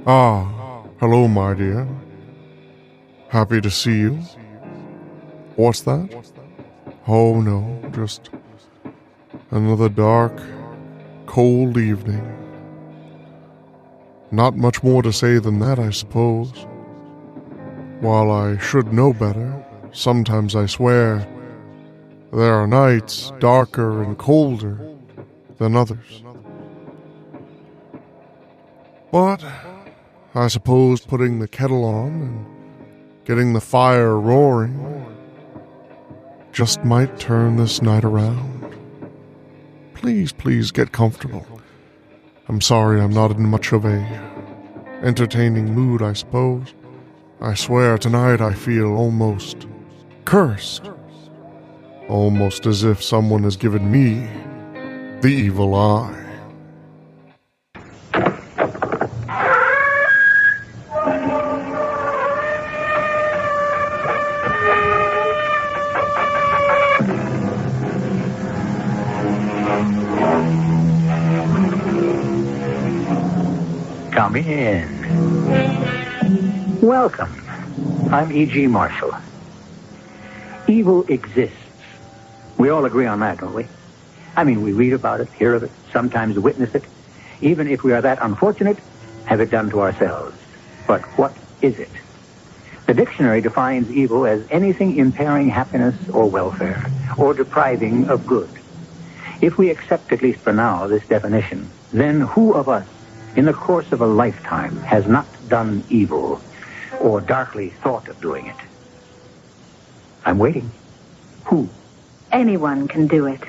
Hello, my dear. Happy to see you. What's that? Oh, no, just another dark, cold evening. Not much more to say than that, I suppose. While I should know better, sometimes I swear there are nights darker and colder than others. But I suppose putting the kettle on and getting the fire roaring just might turn this night around. Please get comfortable. I'm sorry I'm not in much of a entertaining mood, I suppose. I swear tonight I feel almost cursed. Almost as if someone has given me the evil eye. Come in. Welcome. I'm E.G. Marshall. Evil exists. We all agree on that, don't we? I mean, we read about it, hear of it, sometimes witness it. Even if we are that unfortunate, have it done to ourselves. But what is it? The dictionary defines evil as anything impairing happiness or welfare, or depriving of good. If we accept, at least for now, this definition, then who of us, in the course of a lifetime, has not done evil or darkly thought of doing it? I'm waiting. Who? Anyone can do it.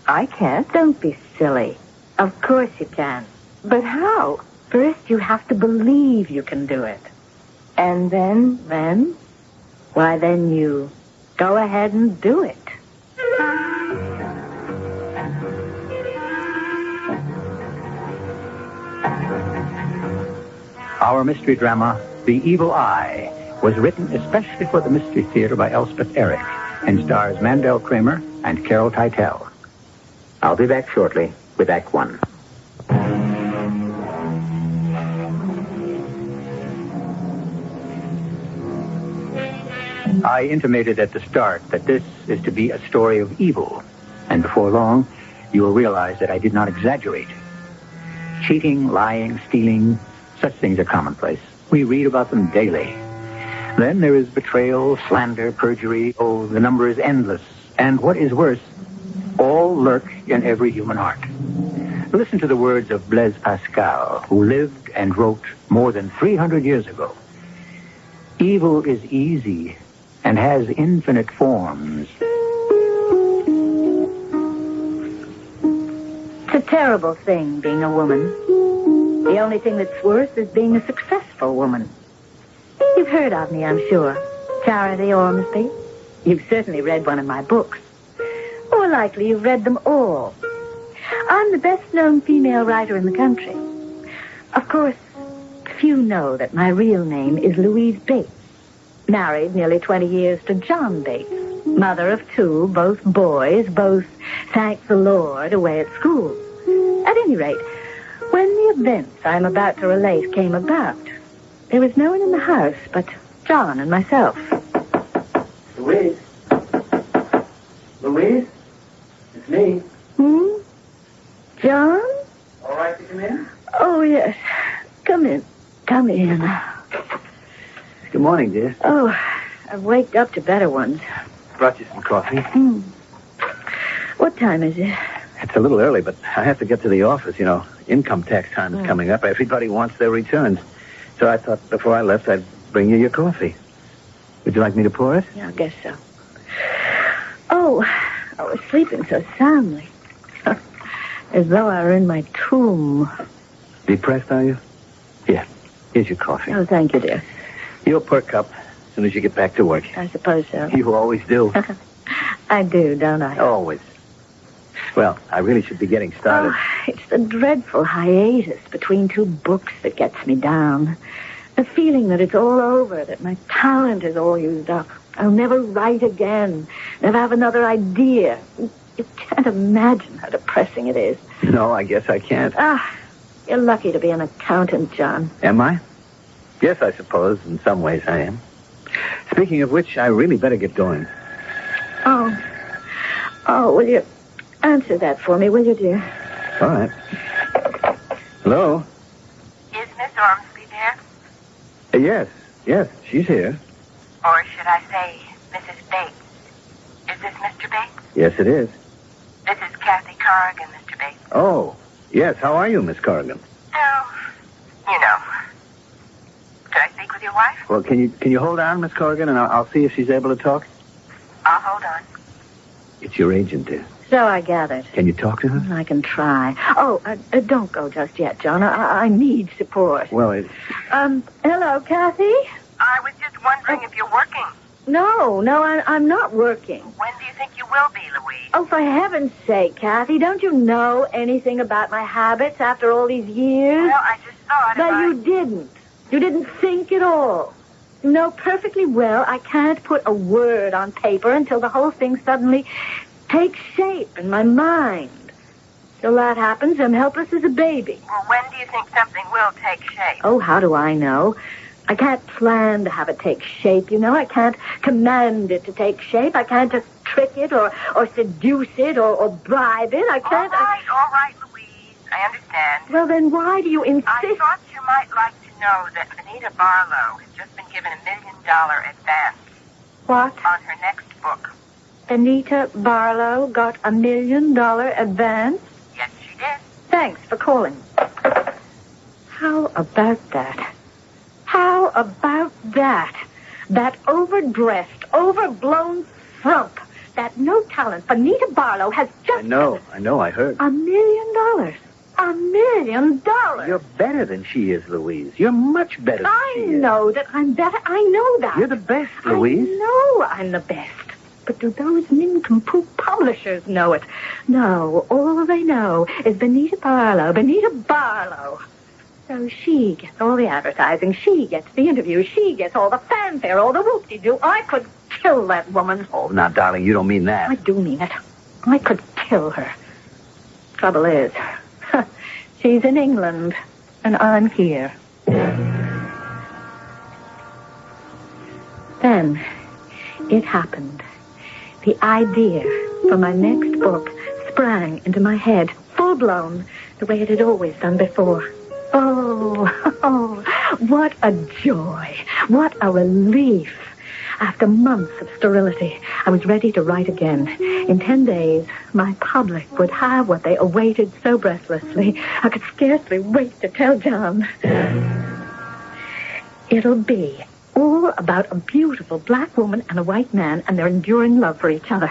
I can't. Don't be silly. Of course you can. But how? First, you have to believe you can do it. And then? Then? Why, then you go ahead and do it. Our mystery drama, The Evil Eye, was written especially for the Mystery Theater by Elspeth Eric and stars Mandel Kramer and Carol Teitel. I'll be back shortly with Act One. I intimated at the start that this is to be a story of evil, and before long, you will realize that I did not exaggerate. Cheating, lying, stealing, such things are commonplace. We read about them daily. Then there is betrayal, slander, perjury. Oh, the number is endless. And what is worse, all lurk in every human heart. Listen to the words of Blaise Pascal, who lived and wrote more than 300 years ago. Evil is easy and has infinite forms. It's a terrible thing, being a woman. The only thing that's worse is being a successful woman. You've heard of me, I'm sure. Charity Ormsby. You've certainly read one of my books. More likely you've read them all. I'm the best-known female writer in the country. Of course, few know that my real name is Louise Bates. Married nearly 20 years to John Bates. Mother of two, both boys, both, thank the Lord, away at school. At any rate, when the events I'm about to relate came about, there was no one in the house but John and myself. Louise? Louise? It's me. John? All right to come in? Oh, yes. Come in. Come in. Good morning, dear. Oh, I've waked up to better ones. Brought you some coffee. What time is it? It's a little early, but I have to get to the office. You know, income tax time is coming up. Everybody wants their returns. So I thought before I left, I'd bring you your coffee. Would you like me to pour it? Yeah, I guess so. Oh, I was sleeping so soundly. As though I were in my tomb. Depressed, are you? Here, here's your coffee. Oh, thank you, dear. You'll perk up as soon as you get back to work. I suppose so. You always do. I do, don't I? Always. Well, I really should be getting started. Oh, it's the dreadful hiatus between two books that gets me down. The feeling that it's all over, that my talent is all used up. I'll never write again, never have another idea. You can't imagine how depressing it is. No, I guess I can't. You're lucky to be an accountant, John. Am I? Yes, I suppose. In some ways I am. Speaking of which, I really better get going. Oh, will you answer that for me, will you, dear? All right. Hello? Is Miss Ormsby there? Yes, she's here. Or should I say Mrs. Bates? Is this Mr. Bates? Yes, it is. This is Kathy Corrigan, Mr. Bates. Oh, yes. How are you, Miss Corrigan? Oh, you know. Could I speak with your wife? Well, can you hold on, Miss Corrigan, and I'll see if she's able to talk? I'll hold on. It's your agent, dear. So I gathered. Can you talk to her? I can try. Oh, don't go just yet, John. I need support. Well, it... Hello, Kathy? I was just wondering if you're working. No, I'm not working. When do you think you will be, Louise? Oh, for heaven's sake, Kathy, don't you know anything about my habits after all these years? Well, I just thought But you didn't. You didn't think at all. You know perfectly well I can't put a word on paper until the whole thing suddenly takes shape in my mind. Till that happens, I'm helpless as a baby. Well, when do you think something will take shape? Oh, how do I know? I can't plan to have it take shape, you know. I can't command it to take shape. I can't just trick it or seduce it or bribe it. I can't... All right, Louise. I understand. Well, then why do you insist... I thought you might like to know that Vanita Barlow has just been given $1 million advance. What? On her next book. Vanita Barlow got $1 million advance? Yes, she did. Thanks for calling. How about that? How about that? That overdressed, overblown frump, that no talent, Vanita Barlow has just... I know, I heard. $1 million. $1 million. You're better than she is, Louise. You're much better than she is. I know that I'm better. I know that. You're the best, Louise. I know I'm the best. But do those nincompoop publishers know it? No, all they know is Vanita Barlow. So she gets all the advertising. She gets the interviews. She gets all the fanfare, all the whoop-de-doo. I could kill that woman. Oh, now, darling, you don't mean that. I do mean it. I could kill her. Trouble is, she's in England, and I'm here. Then, it happened. The idea for my next book sprang into my head, full-blown, the way it had always done before. Oh, what a joy. What a relief. After months of sterility, I was ready to write again. In 10 days, my public would have what they awaited so breathlessly. I could scarcely wait to tell John. It'll be all about a beautiful black woman and a white man and their enduring love for each other.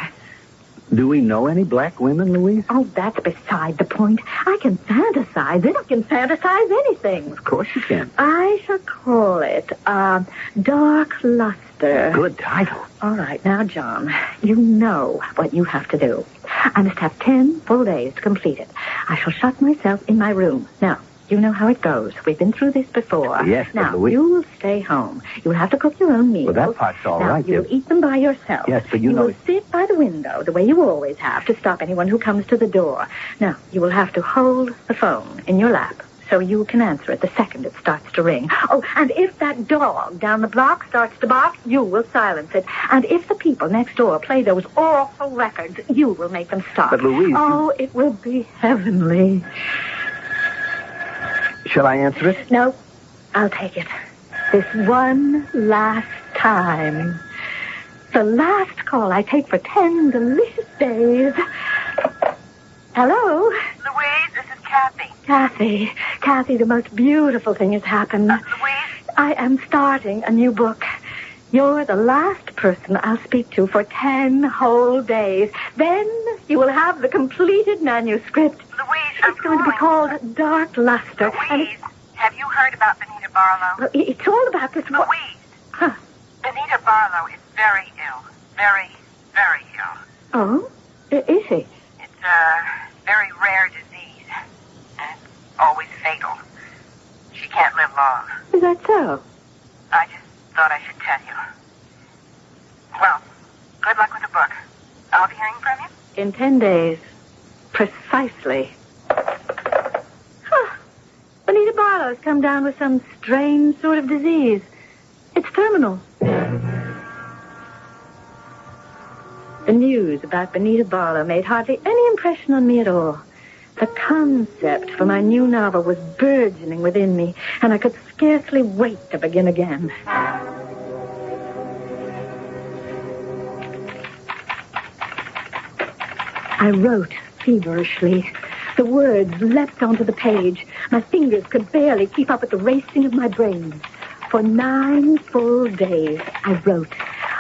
Do we know any black women, Louise? Oh, that's beside the point. I can fantasize it. I can fantasize anything. Of course you can. I shall call it, Dark Luster. Good title. All right, now, John, you know what you have to do. I must have 10 full days to complete it. I shall shut myself in my room. Now, you know how it goes. We've been through this before. Yes, but now, Louise... you will stay home. You will have to cook your own meals. Well, that part's all right. You will eat them by yourself. Yes, but you know... You will sit by the window, the way you always have, to stop anyone who comes to the door. Now, you will have to hold the phone in your lap so you can answer it the second it starts to ring. Oh, and if that dog down the block starts to bark, you will silence it. And if the people next door play those awful records, you will make them stop. But, Louise... Oh, it will be heavenly. Shall I answer it? No, I'll take it. This one last time. The last call I take for 10 delicious days. Hello? Louise, this is Kathy. Kathy, the most beautiful thing has happened. Louise? I am starting a new book. You're the last person I'll speak to for 10 whole days. Then you will have the completed manuscript. Louise, It's going to be called Dark Luster. Louise, have you heard about Vanita Barlow? It's all about this... Louise! Huh. Vanita Barlow is very ill. Very, very ill. Oh? Is he? It's a very rare disease. And always fatal. She can't live long. Is that so? I just thought I should tell you. Well, good luck with the book. I'll be hearing from you? In 10 days. Precisely. Vanita Barlow, Barlow's come down with some strange sort of disease. It's terminal. The news about Vanita Barlow made hardly any impression on me at all. The concept for my new novel was burgeoning within me, and I could scarcely wait to begin again. I wrote feverishly. The words leapt onto the page. My fingers could barely keep up with the racing of my brain. For 9 full days, I wrote,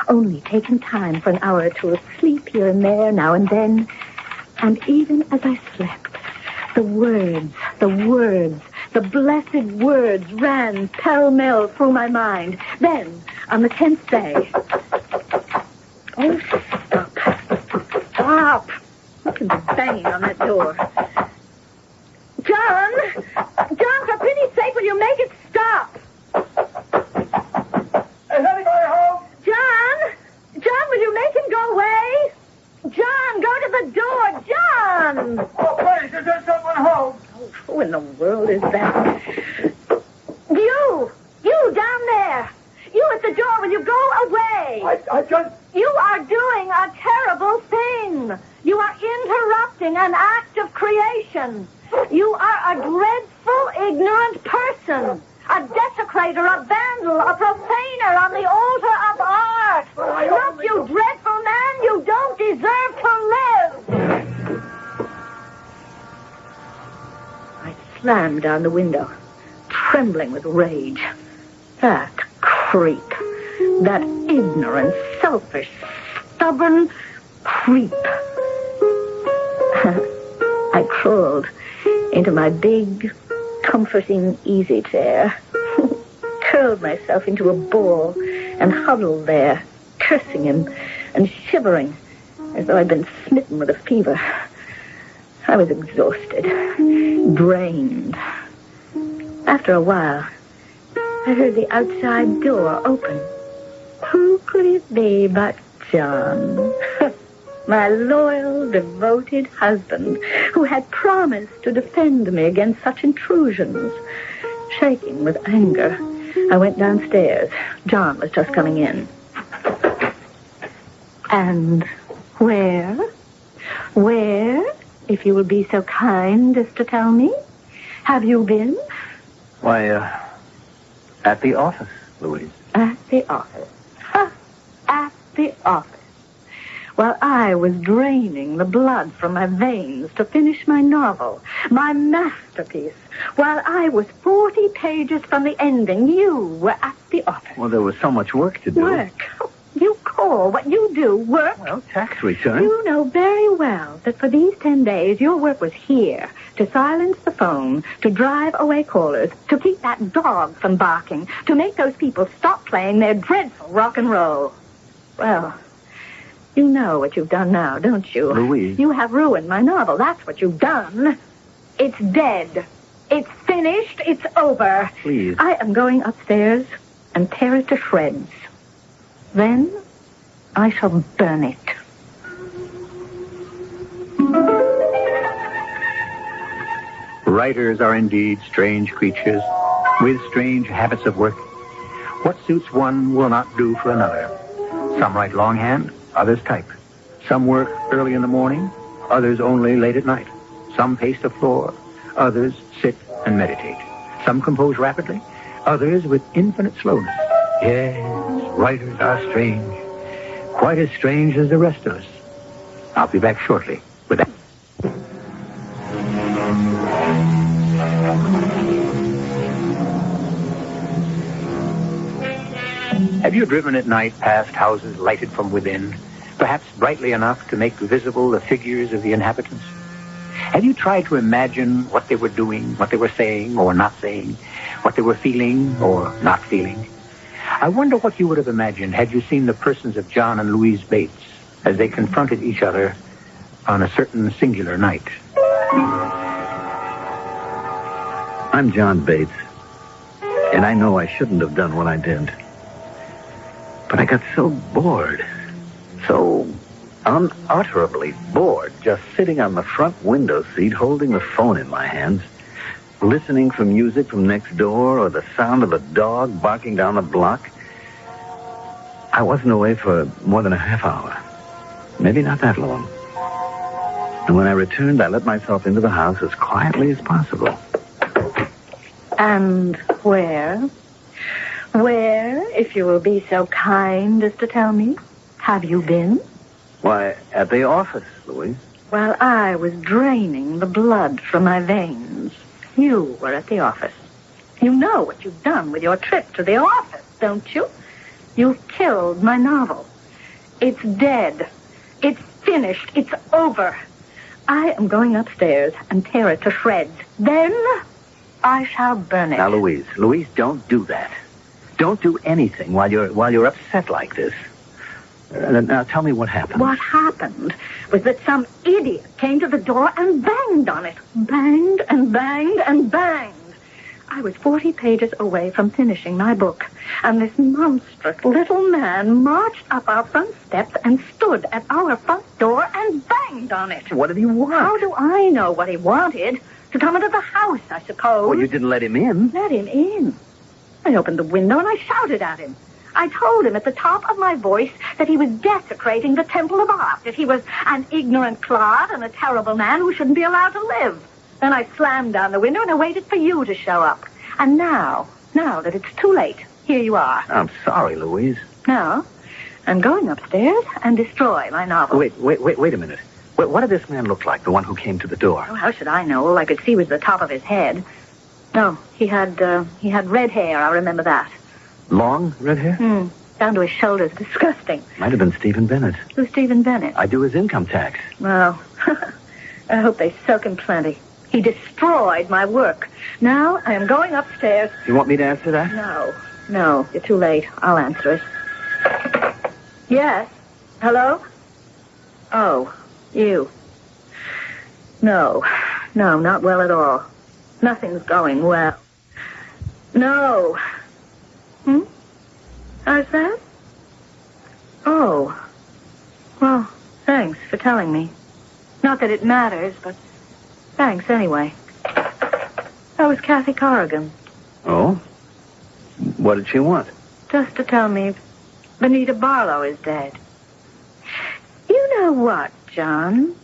only taking time for an hour or two of sleep here and there, now and then. And even as I slept, the blessed words ran pell-mell through my mind. Then, on the 10th day... Oh, stop! Look at the banging on that door. John, for pity's sake, will you make it stop? Is anybody home? John, will you make him go away? John, go to the door. John! Oh, please, is there someone home? Oh, who in the world is that? You down there. You at the door, will you go away? I just... You are doing a terrible thing. You are interrupting an act of creation. You are a dreadful, ignorant person. A desecrator, a vandal, a profaner on the altar of art. Look, you dreadful man, you don't deserve to live. I slammed down the window, trembling with rage. That creep. That ignorant, selfish, stubborn creep. I crawled into my big, comforting easy chair, curled myself into a ball, and huddled there, cursing him and shivering as though I'd been smitten with a fever. I was exhausted, drained. After a while, I heard the outside door open. Who could it be but John? My loyal, devoted husband, who had promised to defend me against such intrusions. Shaking with anger, I went downstairs. John was just coming in. And where, if you will be so kind as to tell me, have you been? Why, at the office, Louise. At the office. At the office. While I was draining the blood from my veins to finish my novel, my masterpiece, while I was 40 pages from the ending, you were at the office. Well, there was so much work to do. Work? You call what you do work? Well, tax return. You know very well that for these 10 days, your work was here, to silence the phone, to drive away callers, to keep that dog from barking, to make those people stop playing their dreadful rock and roll. Well, you know what you've done now, don't you? Louise. You have ruined my novel. That's what you've done. It's dead. It's finished. It's over. Please. I am going upstairs and tear it to shreds. Then I shall burn it. Writers are indeed strange creatures with strange habits of work. What suits one will not do for another. Some write longhand, others type. Some work early in the morning, others only late at night. Some pace the floor, others sit and meditate. Some compose rapidly, others with infinite slowness. Yes, writers are strange. Quite as strange as the rest of us. I'll be back shortly with that. Have you driven at night past houses lighted from within, perhaps brightly enough to make visible the figures of the inhabitants? Have you tried to imagine what they were doing, what they were saying or not saying, what they were feeling or not feeling? I wonder what you would have imagined had you seen the persons of John and Louise Bates as they confronted each other on a certain singular night. I'm John Bates, and I know I shouldn't have done what I did. But I got so bored, so unutterably bored, just sitting on the front window seat holding the phone in my hands, listening for music from next door or the sound of a dog barking down the block. I wasn't away for more than a half hour. Maybe not that long. And when I returned, I let myself into the house as quietly as possible. And where, if you will be so kind as to tell me, have you been? Why, at the office, Louise. While I was draining the blood from my veins, you were at the office. You know what you've done with your trip to the office, don't you? You've killed my novel. It's dead. It's finished. It's over. I am going upstairs and tear it to shreds. Then I shall burn it. Now, Louise, don't do that. Don't do anything while you're upset like this. Now, tell me what happened. What happened was that some idiot came to the door and banged on it. Banged and banged and banged. I was 40 pages away from finishing my book, and this monstrous little man marched up our front steps and stood at our front door and banged on it. What did he want? How do I know what he wanted? To come into the house, I suppose. Well, you didn't let him in. Let him in? I opened the window and I shouted at him. I told him at the top of my voice that he was desecrating the temple of art, that he was an ignorant clod and a terrible man who shouldn't be allowed to live. Then I slammed down the window and I waited for you to show up. And now that it's too late, here you are. I'm sorry, Louise. Now, I'm going upstairs and destroy my novel. Wait a minute. What did this man look like, the one who came to the door? Oh, how should I know? All I could see was the top of his head. No, he had red hair, I remember that. Long red hair? Down to his shoulders. Disgusting. Might have been Stephen Bennett. Who's Stephen Bennett? I do his income tax. Well, I hope they soak him plenty. He destroyed my work. Now I am going upstairs. You want me to answer that? No, you're too late. I'll answer it. Yes? Hello? Oh, you. No, not well at all. Nothing's going well. No. How's that? Oh. Well, thanks for telling me. Not that it matters, but thanks anyway. That was Kathy Corrigan. Oh? What did she want? Just to tell me Vanita Barlow is dead. You know what, John?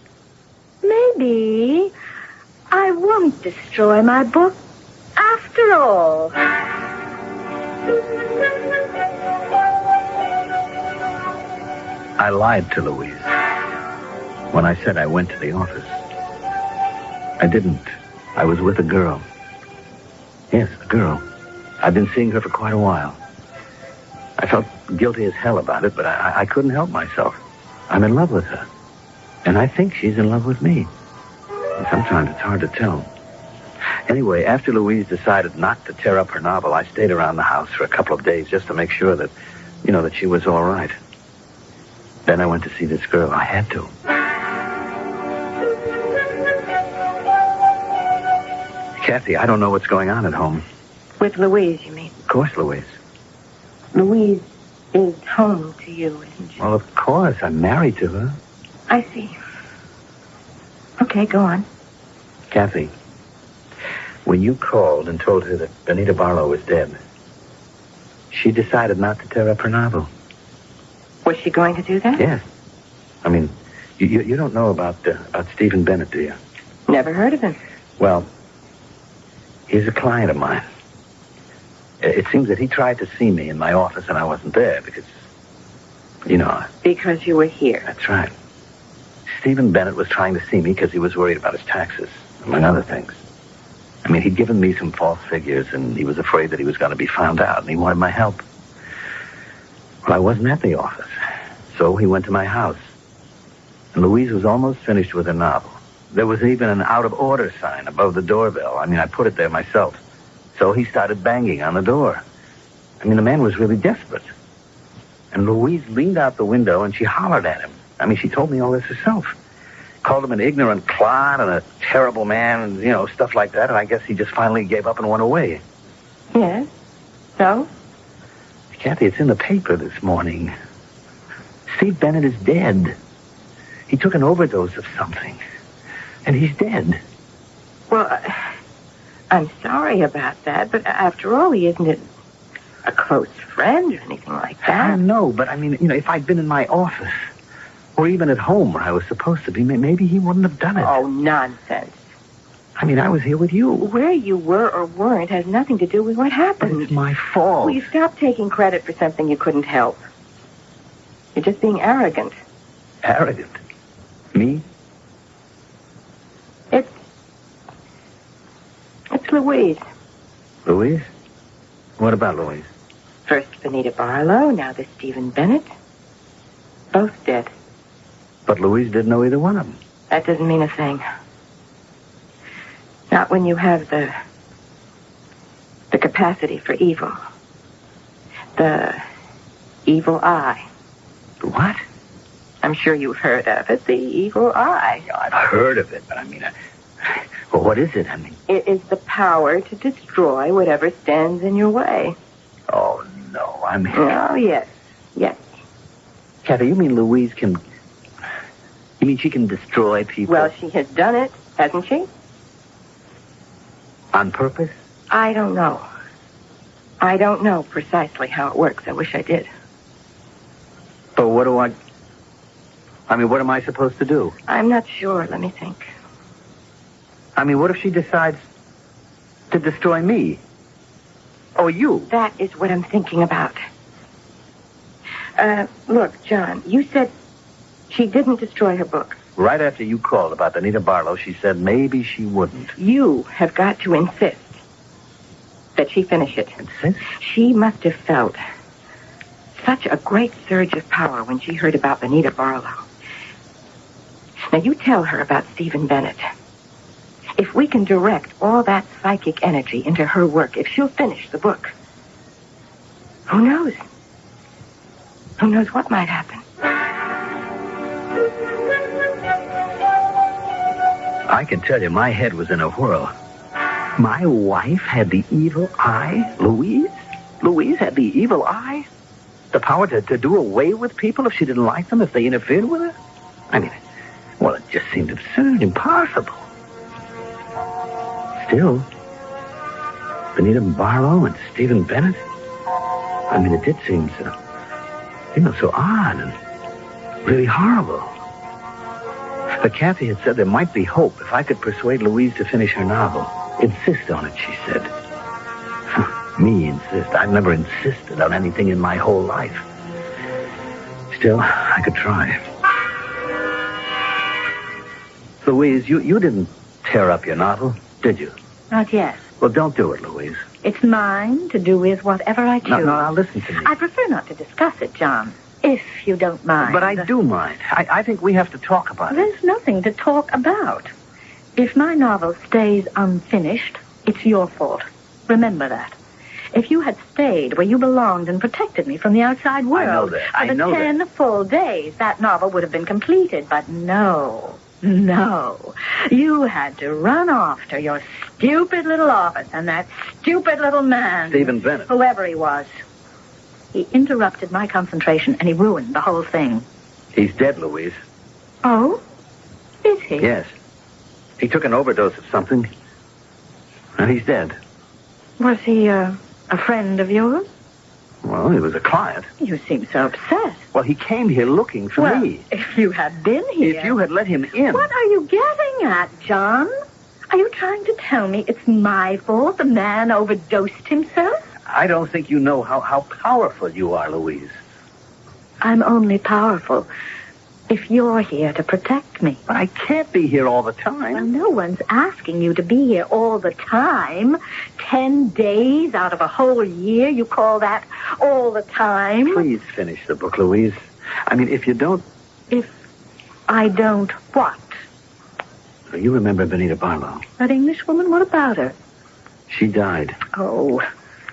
Maybe I won't destroy my book after all. I lied to Louise when I said I went to the office. I didn't. I was with a girl. Yes, a girl. I've been seeing her for quite a while. I felt guilty as hell about it, but I couldn't help myself. I'm in love with her. And I think she's in love with me. And sometimes it's hard to tell. Anyway, after Louise decided not to tear up her novel, I stayed around the house for a couple of days just to make sure that, that she was all right. Then I went to see this girl. I had to. Kathy, I don't know what's going on at home. With Louise, you mean? Of course, Louise. Louise is home to you, isn't she? Well, of course. I'm married to her. I see. Okay, go on. Kathy, when you called and told her that Vanita Barlow was dead, she decided not to tear up her novel. Was she going to do that? Yes. I mean, you don't know about Stephen Bennett, do you? Never heard of him. Well, he's a client of mine. It seems that he tried to see me in my office and I wasn't there because, Because you were here. That's right. Stephen Bennett was trying to see me because he was worried about his taxes, among other things. I mean, he'd given me some false figures and he was afraid that he was going to be found out and he wanted my help. Well, I wasn't at the office, so he went to my house. And Louise was almost finished with her novel. There was even an out-of-order sign above the doorbell. I mean, I put it there myself. So he started banging on the door. I mean, the man was really desperate. And Louise leaned out the window and she hollered at him. I mean, she told me all this herself. Called him an ignorant clod and a terrible man and, stuff like that. And I guess he just finally gave up and went away. Yes? So? Kathy, it's in the paper this morning. Steve Bennett is dead. He took an overdose of something. And he's dead. Well, I'm sorry about that, but after all, he isn't a close friend or anything like that. I know, but I mean, if I'd been in my office, or even at home where I was supposed to be, maybe he wouldn't have done it. Oh, nonsense. I mean, I was here with you. Where you were or weren't has nothing to do with what happened. But it's my fault. Will you stop taking credit for something you couldn't help? You're just being arrogant. Arrogant? Me? It's Louise. Louise? What about Louise? First Vanita Barlow, now this Stephen Bennett. Both dead. But Louise didn't know either one of them. That doesn't mean a thing. Not when you have the capacity for evil. The evil eye. What? I'm sure you've heard of it, the evil eye. Yeah, I've heard of it, but I mean, well, what is it? I mean, it is the power to destroy whatever stands in your way. Oh, no, I mean... Oh, yes. Kathy, you mean Louise can... You mean she can destroy people? Well, she has done it, hasn't she? On purpose? I don't know. I don't know precisely how it works. I wish I did. But what do I mean, what am I supposed to do? I'm not sure. Let me think. I mean, what if she decides to destroy me? Or you? That is what I'm thinking about. Look, John, you said she didn't destroy her book. Right after you called about Vanita Barlow, she said maybe she wouldn't. You have got to insist that she finish it. Insist? She must have felt such a great surge of power when she heard about Vanita Barlow. Now, you tell her about Stephen Bennett. If we can direct all that psychic energy into her work, if she'll finish the book, who knows? Who knows what might happen? I can tell you, my head was in a whirl. My wife had the evil eye? Louise? Louise had the evil eye? The power to do away with people if she didn't like them, if they interfered with her? I mean, well, it just seemed absurd, impossible. Still, Vanita Barlow and Stephen Bennett, I mean, it did seem so odd and really horrible. But Kathy had said there might be hope if I could persuade Louise to finish her novel. Insist on it, she said. Me insist. I've never insisted on anything in my whole life. Still, I could try. Louise, you didn't tear up your novel, did you? Not yet. Well, don't do it, Louise. It's mine to do with whatever I choose. No, now listen to me. I prefer not to discuss it, John, if you don't mind. But I do mind. I think we have to talk about it. There's nothing to talk about. If my novel stays unfinished, it's your fault. Remember that. If you had stayed where you belonged and protected me from the outside world... I know that. For the 10 full days, that novel would have been completed. But no. You had to run off to your stupid little office and that stupid little man... Stephen Bennett. Whoever he was. He interrupted my concentration and he ruined the whole thing. He's dead, Louise. Oh? Is he? Yes. He took an overdose of something, and he's dead. Was he a friend of yours? Well, he was a client. You seem so upset. Well, he came here looking for me. If you had been here... If you had let him in... What are you getting at, John? Are you trying to tell me it's my fault the man overdosed himself? I don't think you know how powerful you are, Louise. I'm only powerful if you're here to protect me. But I can't be here all the time. Well, no one's asking you to be here all the time. 10 days out of a whole year, you call that all the time? Please finish the book, Louise. I mean, if you don't... If I don't what? You remember Vanita Barlow? That Englishwoman? What about her? She died. Oh,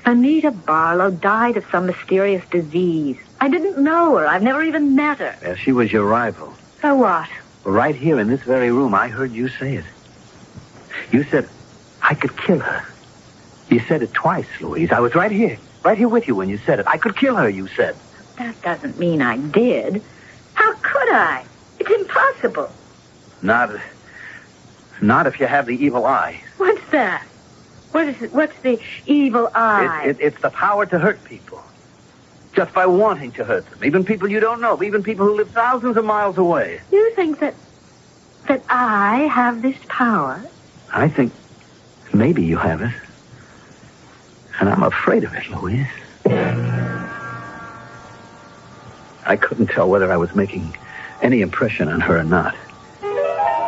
Vanita Barlow died of some mysterious disease. I didn't know her. I've never even met her. Yeah, she was your rival. So what? Right here in this very room, I heard you say it. You said, I could kill her. You said it twice, Louise. I was right here with you when you said it. I could kill her, you said. That doesn't mean I did. How could I? It's impossible. Not if you have the evil eye. What's that? What is it? What's the evil eye? It's the power to hurt people. Just by wanting to hurt them. Even people you don't know. Even people who live thousands of miles away. You think that I have this power? I think maybe you have it. And I'm afraid of it, Louise. I couldn't tell whether I was making any impression on her or not.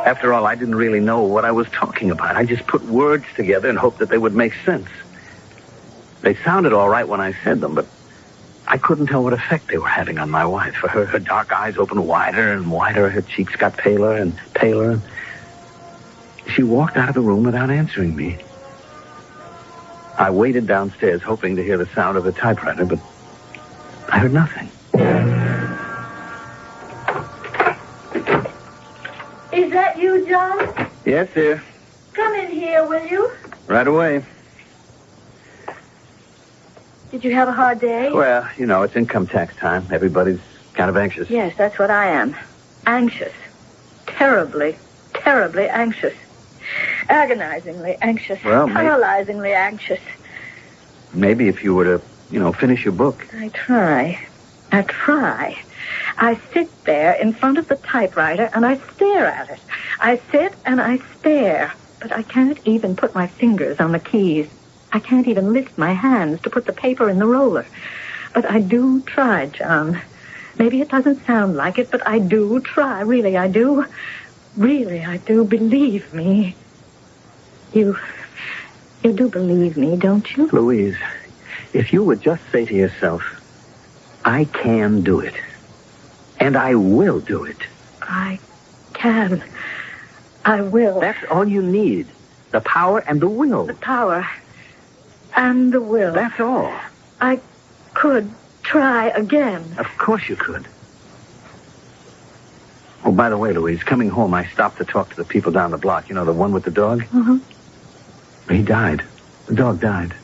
After all, I didn't really know what I was talking about. I just put words together and hoped that they would make sense. They sounded all right when I said them, but I couldn't tell what effect they were having on my wife. For her dark eyes opened wider and wider. Her cheeks got paler and paler. She walked out of the room without answering me. I waited downstairs, hoping to hear the sound of a typewriter, but I heard nothing. Is that you, John? Yes, dear. Come in here, will you? Right away. Did you have a hard day? Well, you know, it's income tax time. Everybody's kind of anxious. Yes, that's what I am. Anxious. Terribly, terribly anxious. Agonizingly anxious. Well, paralyzingly anxious. Maybe if you were to, finish your book. I try. I sit there in front of the typewriter and I stare at it. I sit and I stare, but I can't even put my fingers on the keys. I can't even lift my hands to put the paper in the roller. But I do try, John. Maybe it doesn't sound like it, but I do try. Really, I do. Really, I do. Believe me. You do believe me, don't you? Louise, if you would just say to yourself, I can do it. And I will do it. I can. I will. That's all you need. The power and the will. The power and the will. That's all. I could try again. Of course you could. Oh, by the way, Louise, coming home, I stopped to talk to the people down the block. You know, the one with the dog? Mm-hmm. He died. The dog died.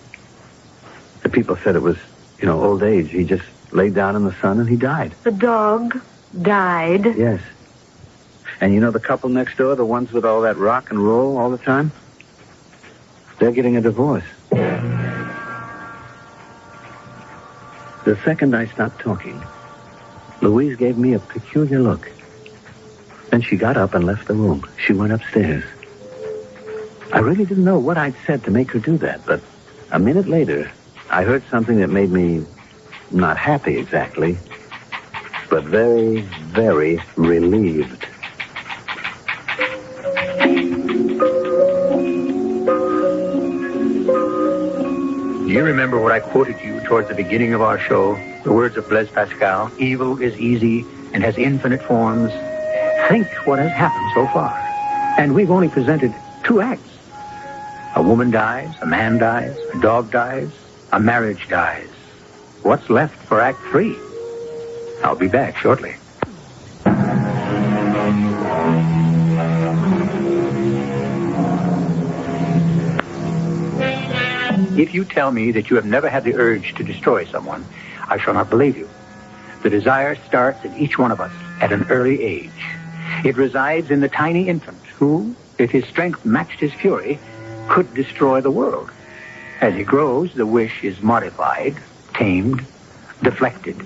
The people said it was, old age. He just laid down in the sun and he died. The dog died? Yes. And the couple next door, the ones with all that rock and roll all the time? They're getting a divorce. The second I stopped talking, Louise gave me a peculiar look. Then she got up and left the room. She went upstairs. I really didn't know what I'd said to make her do that, but a minute later, I heard something that made me not happy exactly, but very, very relieved. Do you remember what I quoted you towards the beginning of our show? The words of Blaise Pascal, evil is easy and has infinite forms. Think what has happened so far. And we've only presented 2 acts. A woman dies, a man dies, a dog dies, a marriage dies. What's left for Act 3? I'll be back shortly. If you tell me that you have never had the urge to destroy someone, I shall not believe you. The desire starts in each one of us at an early age. It resides in the tiny infant who, if his strength matched his fury, could destroy the world. As he grows, the wish is modified, tamed, deflected,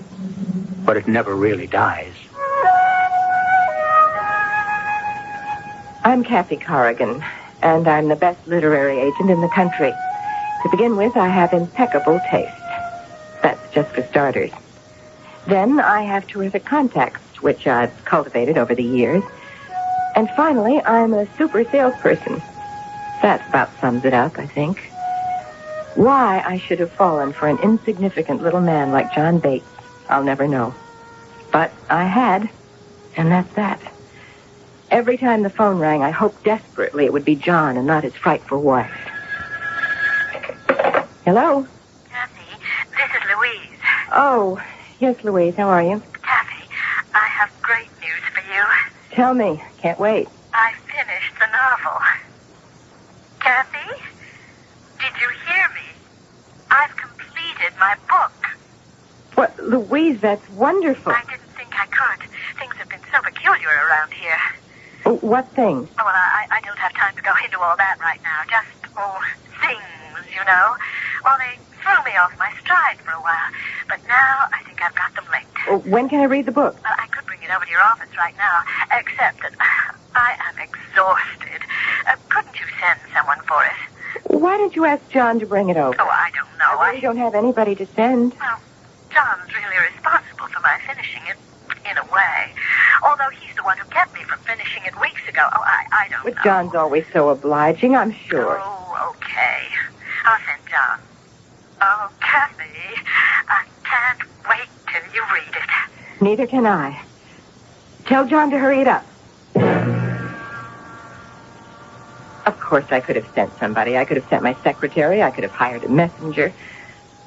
but it never really dies. I'm Kathy Corrigan, and I'm the best literary agent in the country. To begin with, I have impeccable taste. That's just for starters. Then I have terrific contacts, which I've cultivated over the years. And finally, I'm a super salesperson. That about sums it up, I think. Why I should have fallen for an insignificant little man like John Bates, I'll never know. But I had, and that's that. Every time the phone rang, I hoped desperately it would be John and not his frightful wife. Hello? Kathy, this is Louise. Oh, yes, Louise, how are you? Kathy, I have great news for you. Tell me. Can't wait. I finished the novel. Kathy, did you hear me? I've completed my book. What, Louise, that's wonderful. I didn't think I could. Things have been so peculiar around here. Oh, what things? Oh, well, I don't have time to go into all that right now. Just, things. you know. Well, they threw me off my stride for a while, but now I think I've got them licked. Well, when can I read the book? Well, I could bring it over to your office right now, except that I am exhausted. Couldn't you send someone for it? Why don't you ask John to bring it over? Oh, I don't know. I really don't have anybody to send. Well, John's really responsible for my finishing it, in a way. Although he's the one who kept me from finishing it weeks ago. Oh, I don't know. But John's always so obliging, I'm sure. Oh, okay. I'll send John. Oh, Kathy, I can't wait till you read it. Neither can I. Tell John to hurry it up. Of course, I could have sent somebody. I could have sent my secretary. I could have hired a messenger.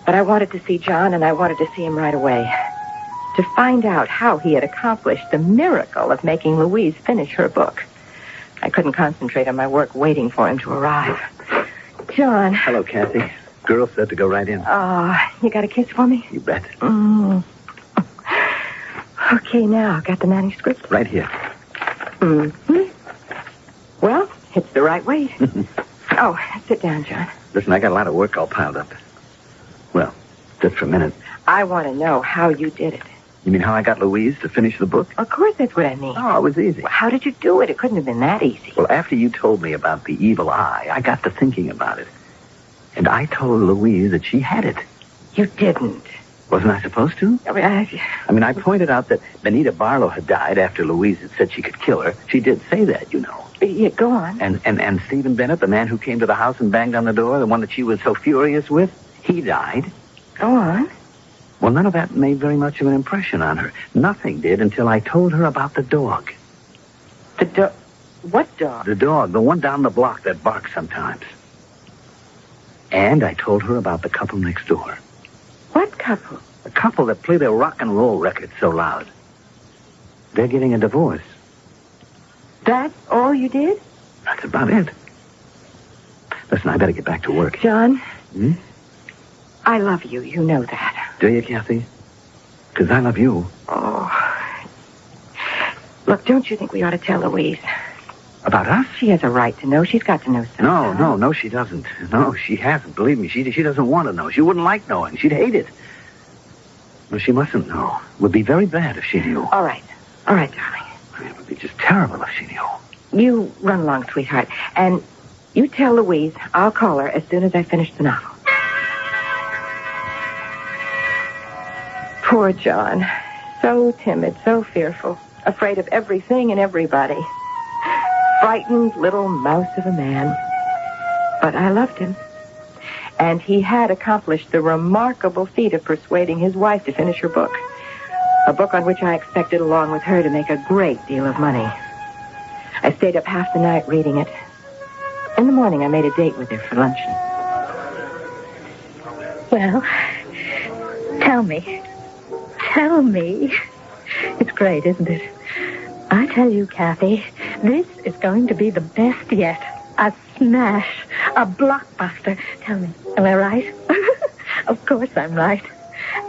But I wanted to see John, and I wanted to see him right away. To find out how he had accomplished the miracle of making Louise finish her book. I couldn't concentrate on my work waiting for him to arrive. John. Hello, Kathy. Girl said to go right in. You got a kiss for me? You bet. Okay, now, got the manuscript? Right here. Mm-hmm. Well, it's the right weight. Oh, sit down, John. Listen, I got a lot of work all piled up. Well, just for a minute. I want to know how you did it. You mean how I got Louise to finish the book? Of course, that's what I mean. Oh, it was easy. Well, how did you do it? It couldn't have been that easy. Well, after you told me about the evil eye, I got to thinking about it. And I told Louise that she had it. You didn't. Wasn't I supposed to? I pointed out that Vanita Barlow had died after Louise had said she could kill her. She did say that, you know. Yeah, go on. And Stephen Bennett, the man who came to the house and banged on the door, the one that she was so furious with, he died. Go on. Well, none of that made very much of an impression on her. Nothing did until I told her about the dog. The dog? What dog? The dog, the one down the block that barks sometimes. And I told her about the couple next door. What couple? The couple that play their rock and roll records so loud. They're getting a divorce. That's all you did? That's about it. Listen, I better get back to work. John? I love you. You know that. Do you, Kathy? Because I love you. Oh. Look, don't you think we ought to tell Louise? About us? She has a right to know. She's got to know something. No, she doesn't. No, she hasn't. Believe me, she doesn't want to know. She wouldn't like knowing. She'd hate it. No, she mustn't know. It would be very bad if she knew. All right, darling. It would be just terrible if she knew. You run along, sweetheart. And you tell Louise I'll call her as soon as I finish the novel. Poor John. So timid, so fearful. Afraid of everything and everybody. Frightened little mouse of a man. But I loved him. And he had accomplished the remarkable feat of persuading his wife to finish her book. A book on which I expected, along with her, to make a great deal of money. I stayed up half the night reading it. In the morning, I made a date with her for luncheon. Well, tell me. Tell me. It's great, isn't it? I tell you, Kathy, this is going to be the best yet. A smash. A blockbuster. Tell me, am I right? Of course I'm right.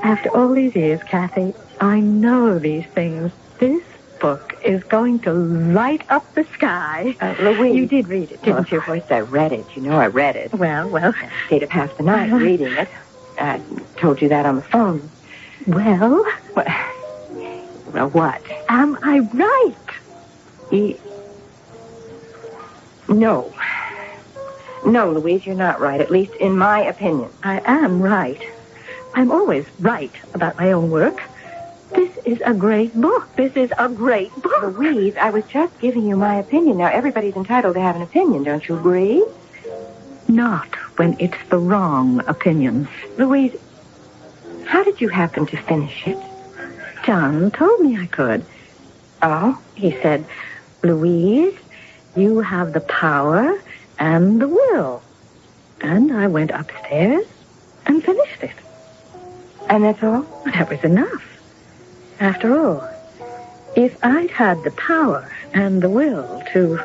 After all these years, Kathy, I know these things. This book is going to light up the sky. Louise. You did read it, didn't you? Of course, I read it. You know I read it. Well. I stayed up half the night reading it. I told you that on the phone. Well, what? Am I right? No. No, Louise, you're not right, at least in my opinion. I am right. I'm always right about my own work. This is a great book. This is a great book. Louise, I was just giving you my opinion. Now, everybody's entitled to have an opinion, don't you agree? Not when it's the wrong opinion. Louise, how did you happen to finish it? John told me I could. Oh? He said, Louise, you have the power and the will. And I went upstairs and finished it. And that's all? That was enough. After all, if I'd had the power and the will to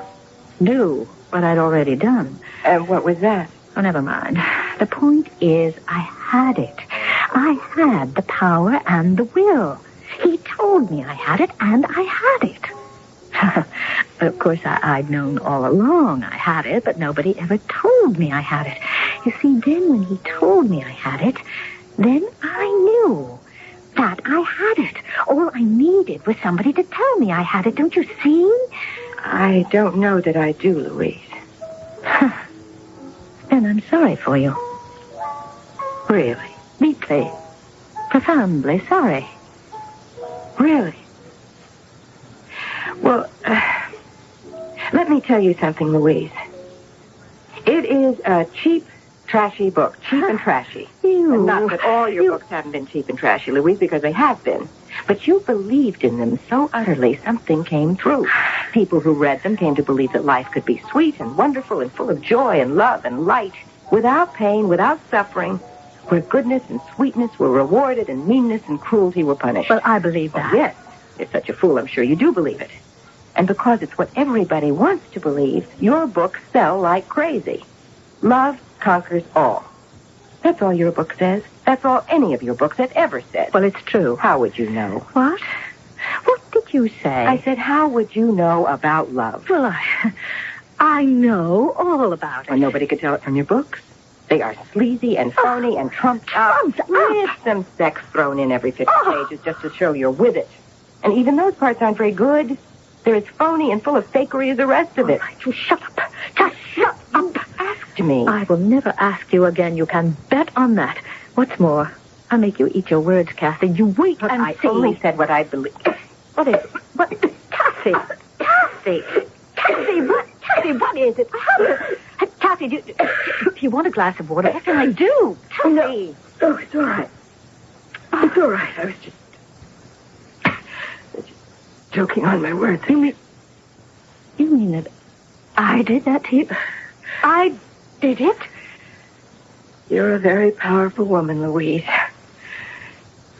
do what I'd already done. And what was that? Oh, never mind. The point is, I had it. I had the power and the will. He told me I had it, and I had it. Of course, I'd known all along I had it, but nobody ever told me I had it. You see, then when he told me I had it, then I knew that I had it. All I needed was somebody to tell me I had it. Don't you see? I don't know that I do, Louise. Then I'm sorry for you. Really? Deeply, profoundly sorry. Really? Well, let me tell you something, Louise. It is a cheap, trashy book. Cheap and trashy. And not that all your books haven't been cheap and trashy, Louise, because they have been. But you believed in them so utterly, something came through. People who read them came to believe that life could be sweet and wonderful and full of joy and love and light, without pain, without suffering, where goodness and sweetness were rewarded and meanness and cruelty were punished. Well, I believe that. Oh, yes. You're such a fool, I'm sure you do believe it. And because it's what everybody wants to believe, your books sell like crazy. Love conquers all. That's all your book says. That's all any of your books have ever said. Well, it's true. How would you know? What? What did you say? I said, how would you know about love? Well, I know all about it. Well, nobody could tell it from your books. They are sleazy and phony and trumped up. With some sex thrown in every 50 pages just to show you're with it. And even those parts aren't very good. They're as phony and full of fakery as the rest of it. All right, you shut up. Just shut up. Asked me. I will never ask you again. You can bet on that. What's more, I'll make you eat your words, Kathy. You wait But and I see. only said what I believe. What is it? What? Kathy! Kathy! Kathy, what is it? Kathy, do you want a glass of water? What can I do? Kathy! Oh, it's all right. It's all right. I was just joking on my words. You mean that I did that to you? I did it? You're a very powerful woman, Louise.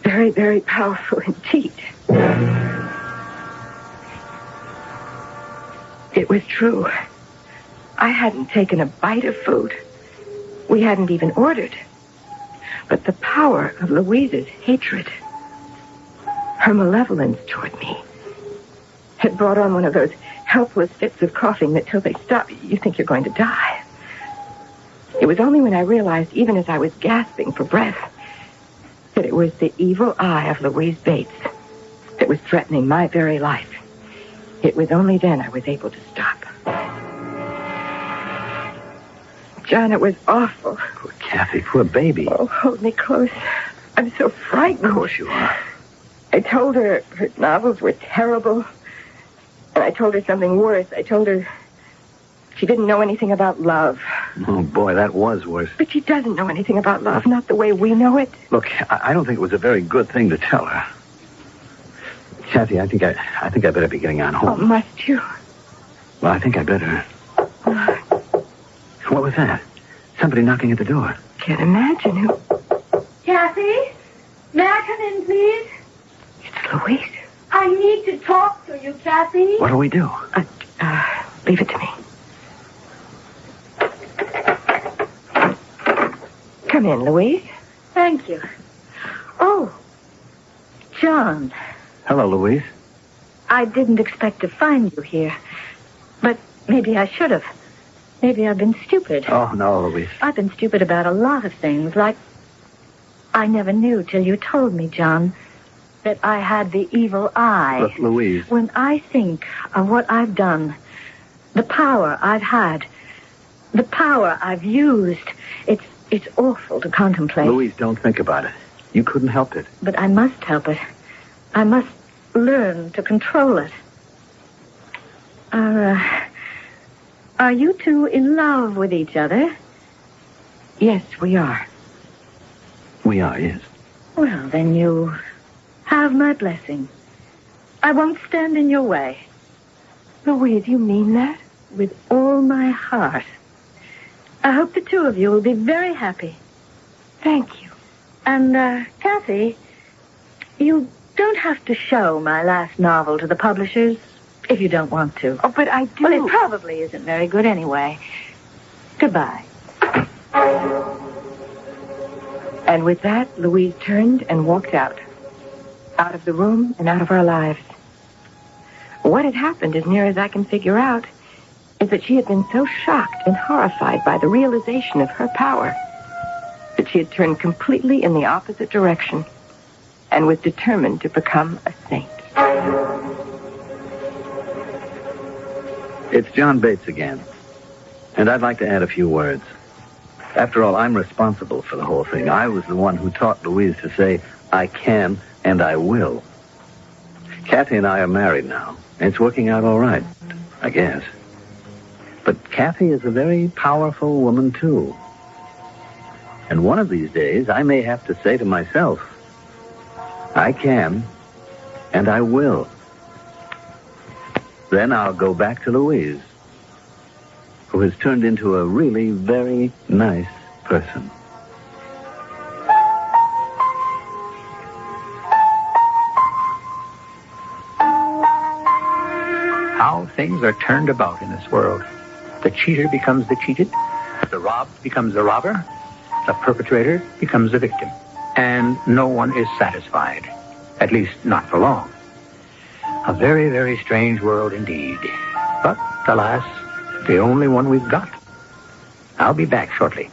Very, very powerful indeed. It was true. I hadn't taken a bite of food. We hadn't even ordered. But the power of Louise's hatred, her malevolence toward me, had brought on one of those helpless fits of coughing that till they stop, you think you're going to die. It was only when I realized, even as I was gasping for breath, that it was the evil eye of Louise Bates that was threatening my very life. It was only then I was able to stop. John, it was awful. Poor Kathy, poor baby. Oh, hold me close. I'm so frightened. Of course you are. I told her her novels were terrible. And I told her something worse. I told her she didn't know anything about love. Oh, boy, that was worse. But she doesn't know anything about love, not the way we know it. Look, I don't think it was a very good thing to tell her. Kathy, I think I better be getting on Oh, home. must you? Well, I think I better. What was that? Somebody knocking at the door. Can't imagine who. Kathy? May I come in, please? It's Louise. I need to talk to you, Kathy. What do we do? Leave it to me. Come in, Louise. Thank you. Oh, John, Hello, Louise. I didn't expect to find you here. But maybe I should have. Maybe I've been stupid. Oh, no, Louise. I've been stupid about a lot of things, like I never knew till you told me, John, that I had the evil eye. Look, Louise. When I think of what I've done, the power I've had, the power I've used, it's awful to contemplate. Louise, don't think about it. You couldn't help it. But I must help it. I must learn to control it. Are you two in love with each other? Yes, we are. We are, yes. Well, then you have my blessing. I won't stand in your way. Louise, you mean that? With all my heart. I hope the two of you will be very happy. Thank you. And, Kathy, you don't have to show my last novel to the publishers if you don't want to. Oh, but I do. Well, it probably isn't very good anyway. Goodbye. And with that, Louise turned and walked out. Out of the room and out of our lives. What had happened, as near as I can figure out, is that she had been so shocked and horrified by the realization of her power that she had turned completely in the opposite direction and was determined to become a saint. It's John Bates again, and I'd like to add a few words. After all, I'm responsible for the whole thing. I was the one who taught Louise to say, I can and I will. Kathy and I are married now, and it's working out all right, I guess. But Kathy is a very powerful woman, too. And one of these days, I may have to say to myself, I can and I will. Then I'll go back to Louise, who has turned into a really very nice person. How things are turned about in this world. The cheater becomes the cheated, the robbed becomes the robber, the perpetrator becomes the victim, and no one is satisfied, at least not for long. A very, very strange world indeed. But, alas, the only one we've got. I'll be back shortly.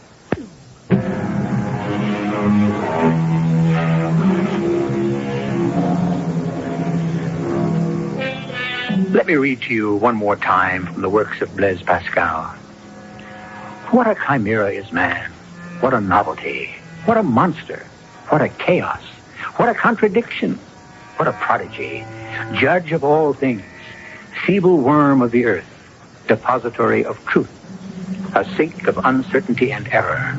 Let me read to you one more time from the works of Blaise Pascal. What a chimera is man. What a novelty. What a monster. What a chaos. What a contradiction. What a prodigy. Judge of all things. Feeble worm of the earth. Depository of truth. A sink of uncertainty and error.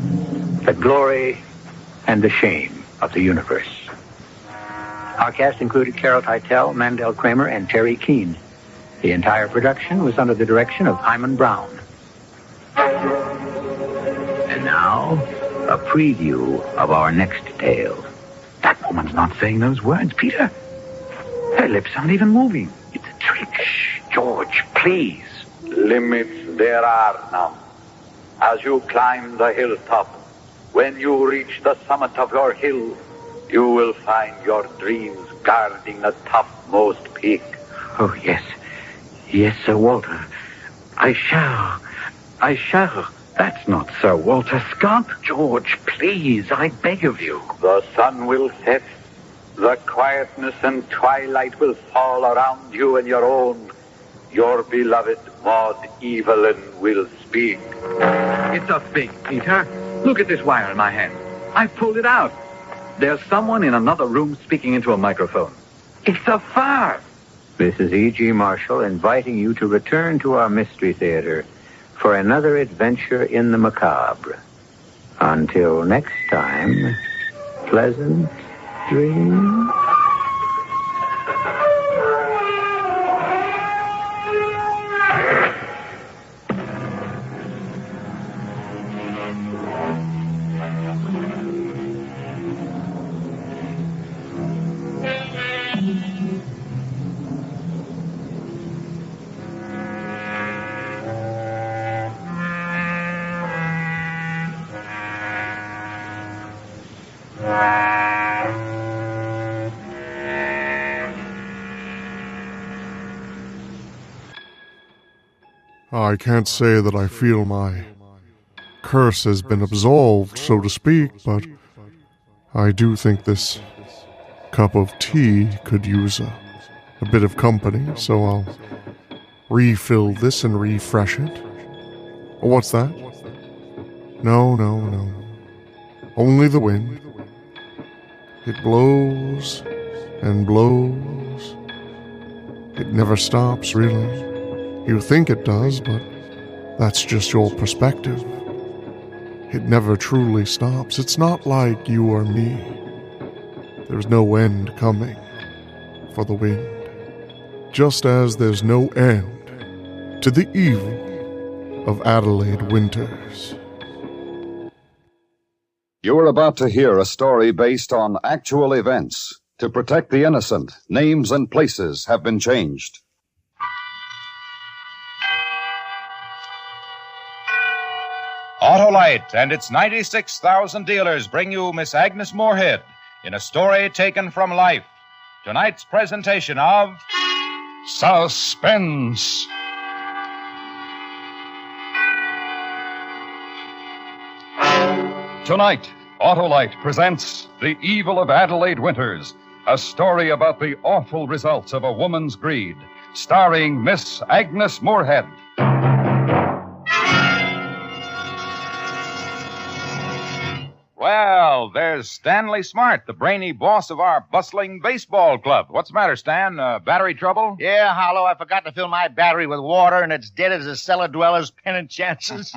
The glory and the shame of the universe. Our cast included Carol Teitel, Mandel Kramer, and Terry Keane. The entire production was under the direction of Hyman Brown. And now, a preview of our next tale. That woman's not saying those words, Peter. Her lips aren't even moving. It's a trick. Shh, George, please. Limits there are none. As you climb the hilltop, when you reach the summit of your hill, you will find your dreams guarding the topmost peak. Oh, yes. Yes, Sir Walter. I shall. That's not Sir Walter Scott. George, please, I beg of you. The sun will set. The quietness and twilight will fall around you and your own. Your beloved Maud Evelyn will speak. It's a fake, Peter. Look at this wire in my hand. I pulled it out. There's someone in another room speaking into a microphone. It's a farce. This is E.G. Marshall inviting you to return to our Mystery Theater for another adventure in the macabre. Until next time, pleasant dreams. I can't say that I feel my curse has been absolved, so to speak, but I do think this cup of tea could use a bit of company, so I'll refill this and refresh it. Oh, what's that? No. Only the wind. It blows and blows. It never stops, really. You think it does, but that's just your perspective. It never truly stops. It's not like you or me. There's no end coming for the wind. Just as there's no end to the evil of Adelaide Winters. You are about to hear a story based on actual events. To protect the innocent, names and places have been changed. Autolite and its 96,000 dealers bring you Miss Agnes Moorehead in a story taken from life. Tonight's presentation of Suspense. Tonight, Autolite presents The Evil of Adelaide Winters, a story about the awful results of a woman's greed, starring Miss Agnes Moorehead. Well, there's Stanley Smart, the brainy boss of our bustling baseball club. What's the matter, Stan? Battery trouble? Yeah, Hollow, I forgot to fill my battery with water, and it's dead as a cellar dweller's pennant chances.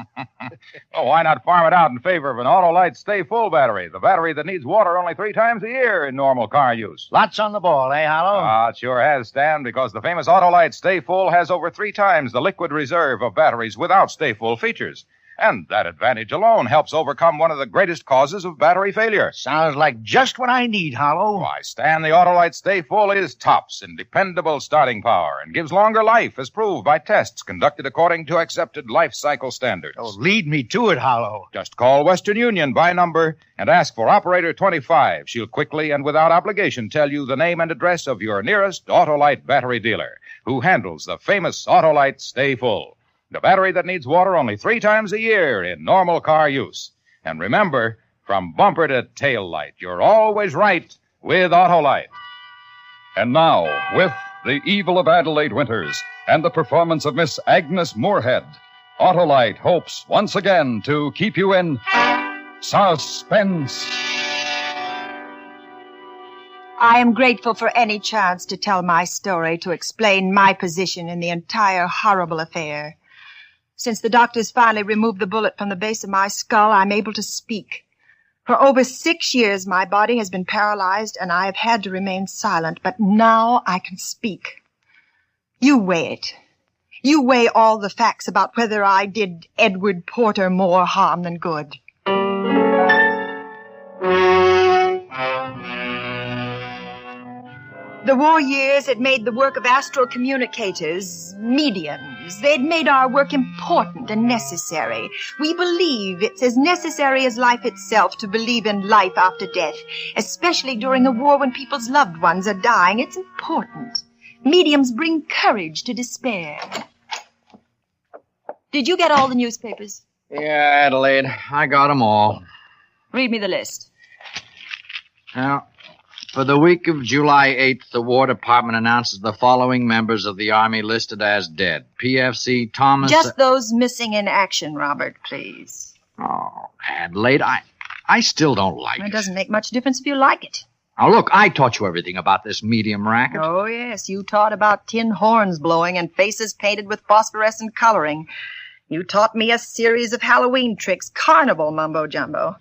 Oh, why not farm it out in favor of an Autolite Stay Full battery? The battery that needs water only 3 times a year in normal car use. Lots on the ball, eh, Hollow? It sure has, Stan, because the famous Autolite Stay Full has over 3 times the liquid reserve of batteries without Stay Full features. And that advantage alone helps overcome one of the greatest causes of battery failure. Sounds like just what I need, Hollow. Why, Stan, the Autolite Stay Full is tops in dependable starting power and gives longer life, as proved by tests conducted according to accepted life cycle standards. Oh, lead me to it, Hollow. Just call Western Union by number and ask for Operator 25. She'll quickly and without obligation tell you the name and address of your nearest Autolite battery dealer, who handles the famous Autolite Stay Full. The battery that needs water only 3 times a year in normal car use. And remember, from bumper to tail light, you're always right with Autolite. And now, with The Evil of Adelaide Winters and the performance of Miss Agnes Moorehead, Autolite hopes once again to keep you in suspense. I am grateful for any chance to tell my story, to explain my position in the entire horrible affair. Since the doctors finally removed the bullet from the base of my skull, I'm able to speak. For over 6 years, my body has been paralyzed, and I have had to remain silent, but now I can speak. You weigh it. You weigh all the facts about whether I did Edward Porter more harm than good. The war years had made the work of astral communicators, mediums. They'd made our work important and necessary. We believe it's as necessary as life itself to believe in life after death, especially during a war when people's loved ones are dying. It's important. Mediums bring courage to despair. Did you get all the newspapers? Yeah, Adelaide, I got 'em all. Read me the list. Now, for the week of July 8th, the War Department announces the following members of the Army listed as dead. PFC Thomas... Just those missing in action, Robert, please. Oh, Adelaide, I still don't like it. It doesn't make much difference if you like it. Now, look, I taught you everything about this medium racket. Oh, yes, you taught about tin horns blowing and faces painted with phosphorescent coloring. You taught me a series of Halloween tricks, carnival mumbo-jumbo.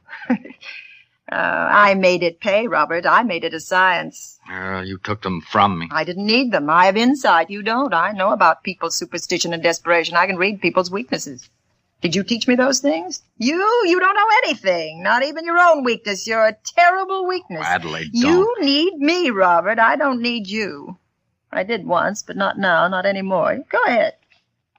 I made it pay, Robert. I made it a science. You took them from me. I didn't need them. I have insight. You don't. I know about people's superstition and desperation. I can read people's weaknesses. Did you teach me those things? You don't know anything. Not even your own weakness. You're a terrible weakness. Adelaide, don't. You need me, Robert. I don't need you. I did once, but not now, not anymore. Go ahead.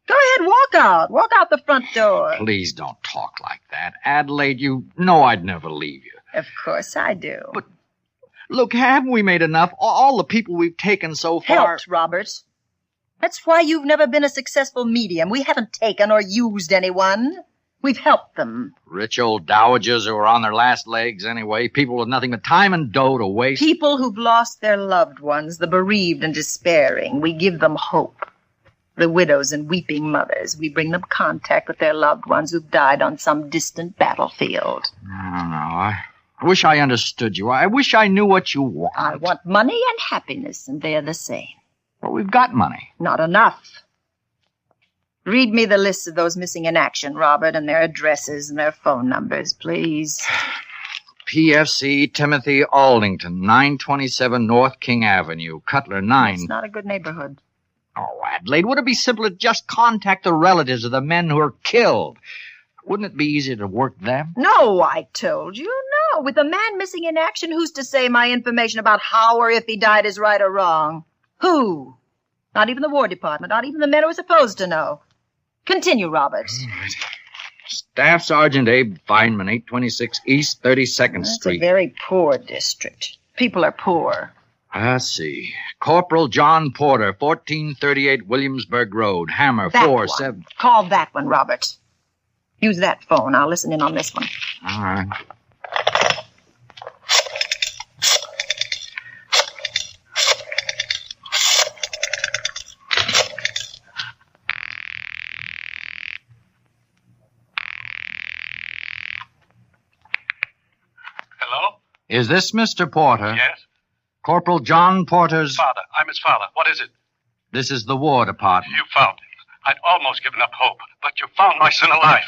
Go ahead, walk out. Walk out the front door. Please don't talk like that. Adelaide, you know I'd never leave you. Of course I do. But, look, haven't we made enough? All the people we've taken so far... Helped, Robert. That's why you've never been a successful medium. We haven't taken or used anyone. We've helped them. Rich old dowagers who are on their last legs anyway. People with nothing but time and dough to waste. People who've lost their loved ones, the bereaved and despairing. We give them hope. The widows and weeping mothers. We bring them contact with their loved ones who've died on some distant battlefield. I wish I understood you. I wish I knew what you want. I want money and happiness, and they're the same. Well, we've got money. Not enough. Read me the lists of those missing in action, Robert, and their addresses and their phone numbers, please. PFC Timothy Aldington, 927 North King Avenue, Cutler 9. It's not a good neighborhood. Oh, Adelaide, would it be simpler to just contact the relatives of the men who are killed? Wouldn't it be easier to work them? No, I told you, no. With a man missing in action, who's to say my information about how or if he died is right or wrong? Who? Not even the War Department, not even the men who are supposed to know. Continue, Robert. All right. Staff Sergeant Abe Feynman, 826 East 32nd Street. That's a very poor district. People are poor. I see. Corporal John Porter, 1438 Williamsburg Road, Hammer, That 47. one. Call that one, Robert. Use that phone. I'll listen in on this one. All right. Is this Mr. Porter? Yes? Corporal John Porter's... Father. I'm his father. What is it? This is the War Department. You found him. I'd almost given up hope, but you found my son alive.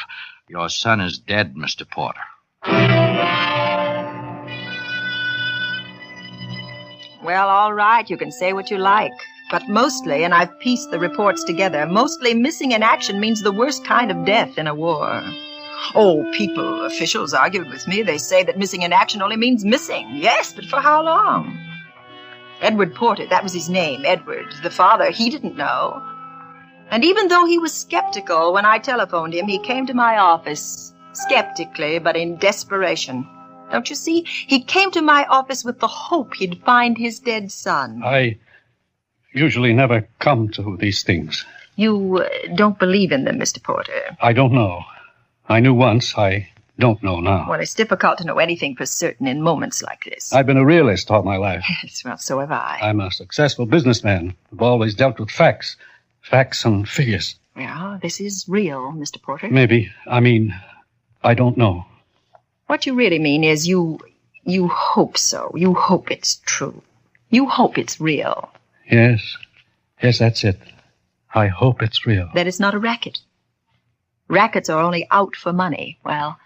Your son is dead, Mr. Porter. Well, all right, you can say what you like. But mostly, and I've pieced the reports together, mostly missing in action means the worst kind of death in a war. Oh, people, officials argued with me. They say that missing in action only means missing. Yes, but for how long? Edward Porter, that was his name, Edward. The father, he didn't know. And even though he was skeptical when I telephoned him, he came to my office, skeptically, but in desperation. Don't you see? He came to my office with the hope he'd find his dead son. I usually never come to these things. You don't believe in them, Mr. Porter. I don't know. I knew once. I don't know now. Well, it's difficult to know anything for certain in moments like this. I've been a realist all my life. Yes, well, so have I. I'm a successful businessman. I've always dealt with facts. Facts and figures. Yeah, this is real, Mr. Porter. Maybe. I don't know. What you really mean is you hope so. You hope it's true. You hope it's real. Yes. Yes, that's it. I hope it's real. That it's not a racket. Rackets are only out for money. Well,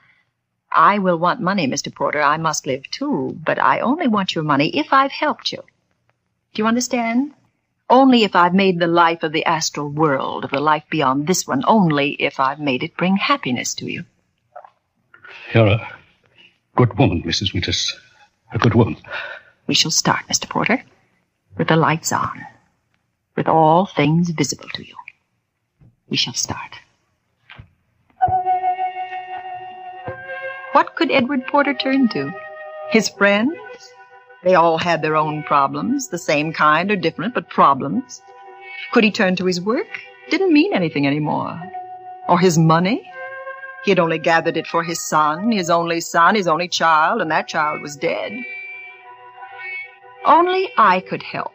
I will want money, Mr. Porter. I must live too, but I only want your money if I've helped you. Do you understand? Only if I've made the life of the astral world, of the life beyond this one, only if I've made it bring happiness to you. You're a good woman, Mrs. Winters. A good woman. We shall start, Mr. Porter, with the lights on, with all things visible to you. We shall start. What could Edward Porter turn to? His friends? They all had their own problems, the same kind or different, but problems. Could he turn to his work? Didn't mean anything anymore. Or his money? He had only gathered it for his son, his only child, and that child was dead. Only I could help.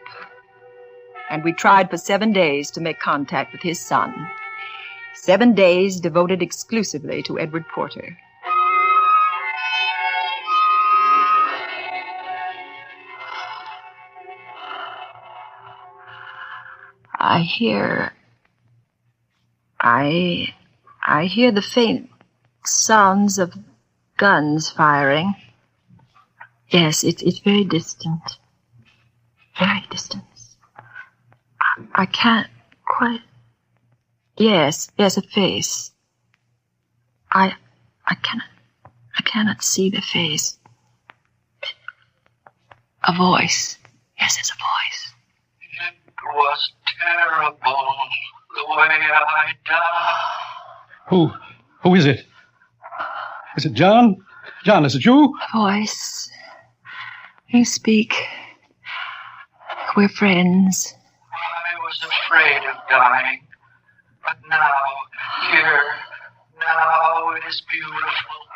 And we tried for 7 days to make contact with his son. 7 days devoted exclusively to Edward Porter. I hear the faint sounds of guns firing. Yes, it's very distant. Very distant. I can't quite... Yes, a face. I cannot see the face. A voice. Yes, there's a voice. It was terrible the way I died. Who is it? Is it John? John, is it you? A voice. You speak. We're friends. I was afraid of dying, but now it is beautiful.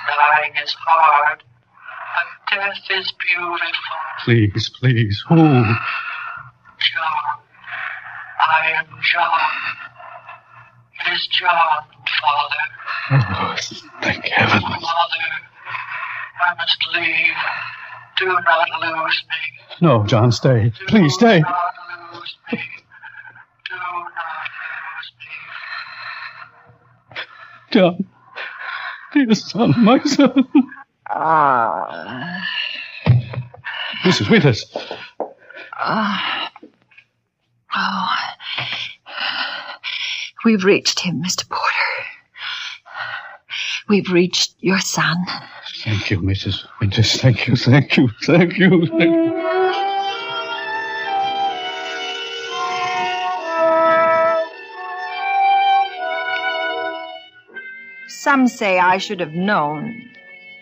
Dying is hard, but death is beautiful. Please, who? John. I am John. It is John, Father. Oh, thank heaven. Mother, I must leave. Do not lose me. No, John, stay. Please, stay. Do not lose me. Do not lose me. John. Dear son, my son. Mrs. Winters. We've reached him, Mr. Porter. We've reached your son. Thank you, Mrs. Winters. Thank you. Some say I should have known.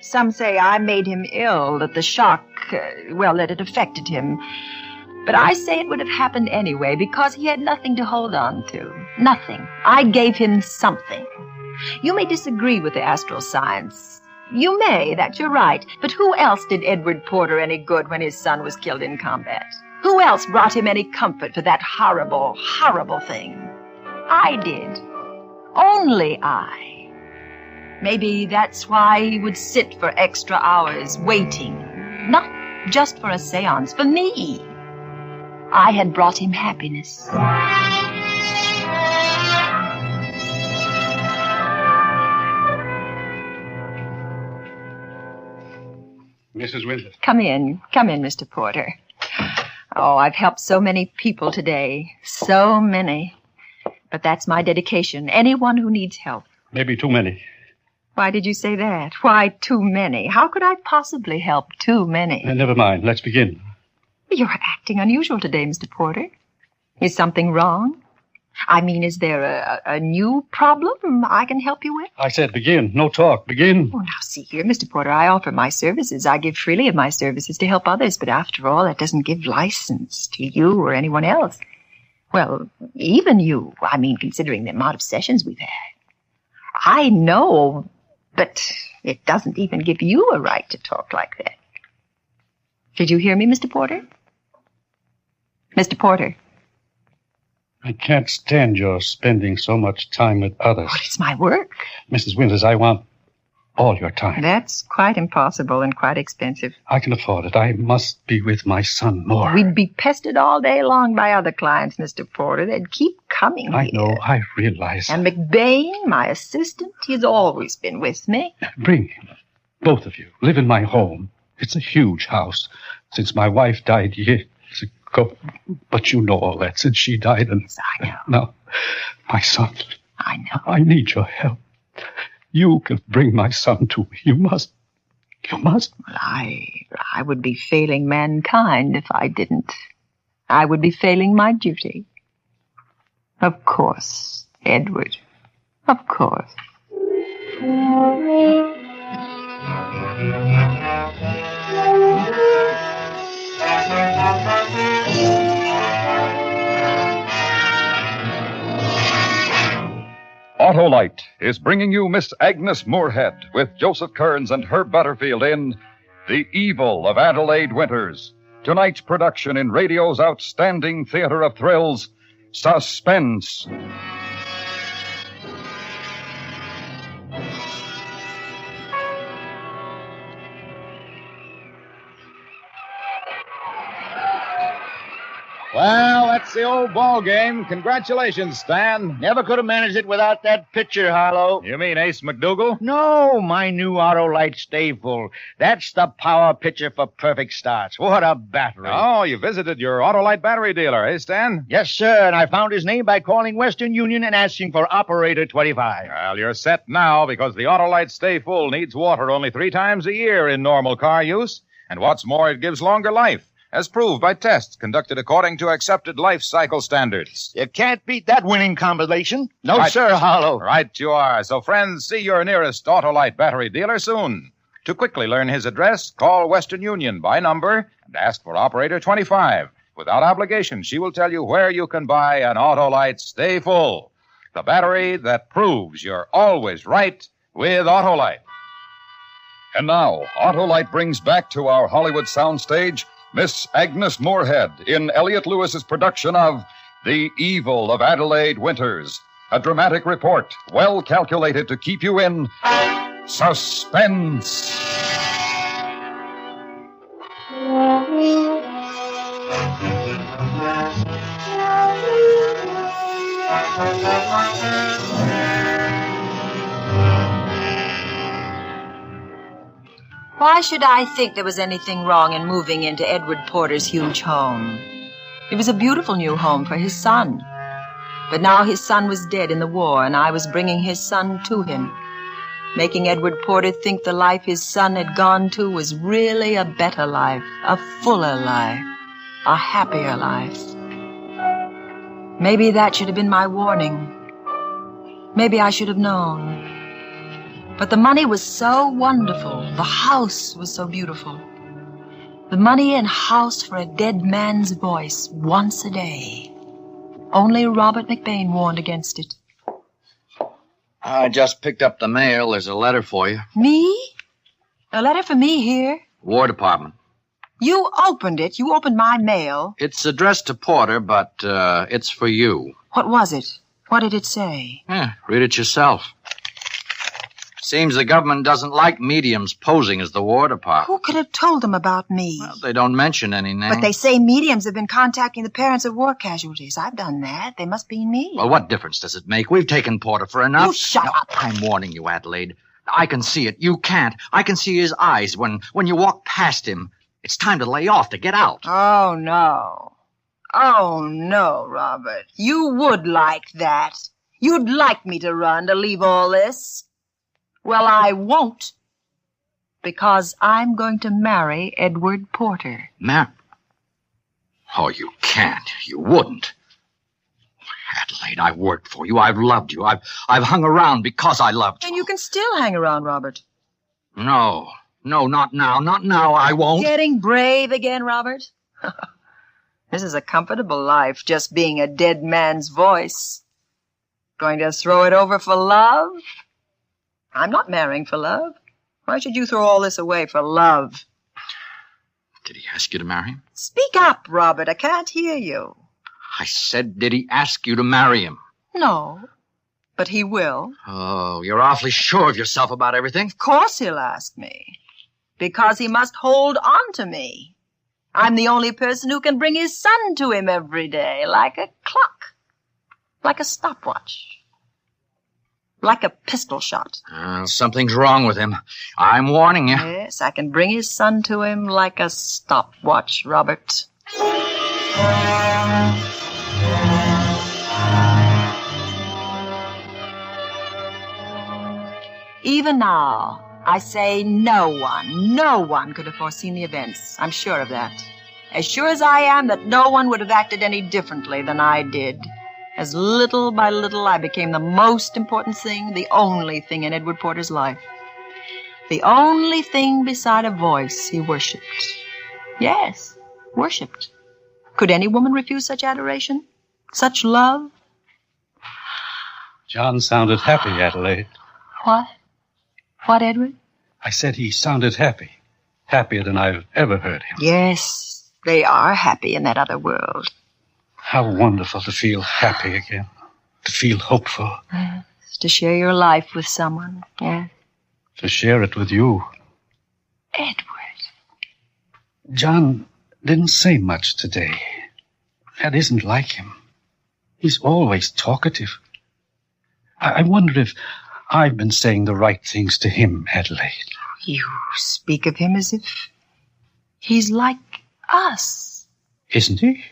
Some say I made him ill, that the shock, that it affected him. But I say it would have happened anyway, because he had nothing to hold on to. Nothing. I gave him something. You may disagree with the astral science. You may, that you're right. But who else did Edward Porter any good when his son was killed in combat? Who else brought him any comfort for that horrible, horrible thing? I did. Only I. Maybe that's why he would sit for extra hours, waiting not just for a seance, for me. I had brought him happiness. Mrs. Winters. Come in, Mr. Porter. Oh, I've helped so many people today. So many. But that's my dedication. Anyone who needs help. Maybe too many. Why did you say that? Why too many? How could I possibly help too many? Never mind. Let's begin. You're acting unusual today, Mr. Porter. Is something wrong? I mean, is there a new problem I can help you with? I said begin. No talk. Begin. Oh, now see here, Mr. Porter, I offer my services. I give freely of my services to help others, but after all, that doesn't give license to you or anyone else. Well, even you. I mean, considering the amount of sessions we've had. I know, but it doesn't even give you a right to talk like that. Did you hear me, Mr. Porter? Mr. Porter. I can't stand your spending so much time with others. Well, it's my work. Mrs. Winters, I want all your time. That's quite impossible and quite expensive. I can afford it. I must be with my son more. We'd be pestered all day long by other clients, Mr. Porter. They'd keep coming I here. know. I realize. And McBain, my assistant, he's always been with me. Bring him. Both of you. Live in my home. It's a huge house. Since my wife died years ago. But you know all that since she died. And yes, I know. Now, my son. I know. I need your help. You can bring my son to me. You must. You must. Well, I would be failing mankind if I didn't. I would be failing my duty. Of course, Edward. Of course. Autolite is bringing you Miss Agnes Moorehead with Joseph Kearns and Herb Butterfield in The Evil of Adelaide Winters. Tonight's production in radio's outstanding theater of thrills, Suspense. Well, that's the old ball game. Congratulations, Stan. Never could have managed it without that pitcher, Harlow. You mean Ace McDougal? No, my new Autolite Stay Full. That's the power pitcher for perfect starts. What a battery. Oh, you visited your Autolite battery dealer, eh, Stan? Yes, sir, and I found his name by calling Western Union and asking for operator 25. Well, you're set now because the Autolite Stay Full needs water only 3 times a year in normal car use. And what's more, it gives longer life, as proved by tests conducted according to accepted life cycle standards. You can't beat that winning combination. No, Right. sir, Harlow. Right you are. So, friends, see your nearest Autolite battery dealer soon. To quickly learn his address, call Western Union by number and ask for operator 25. Without obligation, she will tell you where you can buy an Autolite Stay Full, the battery that proves you're always right with Autolite. And now, Autolite brings back to our Hollywood soundstage Miss Agnes Moorehead in Elliot Lewis's production of The Evil of Adelaide Winters, a dramatic report well calculated to keep you in suspense. Why should I think there was anything wrong in moving into Edward Porter's huge home? It was a beautiful new home for his son. But now his son was dead in the war, and I was bringing his son to him, making Edward Porter think the life his son had gone to was really a better life, a fuller life, a happier life. Maybe that should have been my warning. Maybe I should have known. But the money was so wonderful. The house was so beautiful. The money and house for a dead man's voice once a day. Only Robert McBain warned against it. I just picked up the mail. There's a letter for you. Me? A letter for me here? War Department. You opened it. You opened my mail. It's addressed to Porter, but it's for you. What was it? What did it say? Yeah, read it yourself. Seems the government doesn't like mediums posing as the War Department. Who could have told them about me? Well, they don't mention any names. But they say mediums have been contacting the parents of war casualties. I've done that. They must be me. Well, what difference does it make? We've taken Porter for enough. You shut up. I'm warning you, Adelaide. I can see it. You can't. I can see his eyes when you walk past him. It's time to lay off, to get out. Oh, no. Oh, no, Robert. You would like that. You'd like me to run, to leave all this. Well, I won't. Because I'm going to marry Edward Porter. Oh, you can't. You wouldn't. Adelaide, I've worked for you. I've loved you. I've hung around because I loved you. And you can still hang around, Robert. No, not now. Not now. I won't. Getting brave again, Robert? This is a comfortable life, just being a dead man's voice. Going to throw it over for love? I'm not marrying for love. Why should you throw all this away for love? Did he ask you to marry him? Speak up, Robert. I can't hear you. I said, did he ask you to marry him? No, but he will. Oh, you're awfully sure of yourself about everything. Of course he'll ask me. Because he must hold on to me. I'm the only person who can bring his son to him every day, like a clock, like a stopwatch, like a pistol shot. Something's wrong with him. I'm warning you. Yes, I can bring his son to him like a stopwatch, Robert. Even now, I say no one could have foreseen the events. I'm sure of that. As sure as I am that no one would have acted any differently than I did. As little by little I became the most important thing, the only thing in Edward Porter's life. The only thing beside a voice he worshipped. Yes, worshipped. Could any woman refuse such adoration? Such love? John sounded happy, Adelaide. What? What, Edward? I said he sounded happy. Happier than I've ever heard him. Yes, they are happy in that other world. How wonderful to feel happy again. To feel hopeful. Yes, to share your life with someone, yes. To share it with you. Edward. John didn't say much today. That isn't like him. He's always talkative. I wonder if I've been saying the right things to him, Adelaide. You speak of him as if he's like us. Isn't he?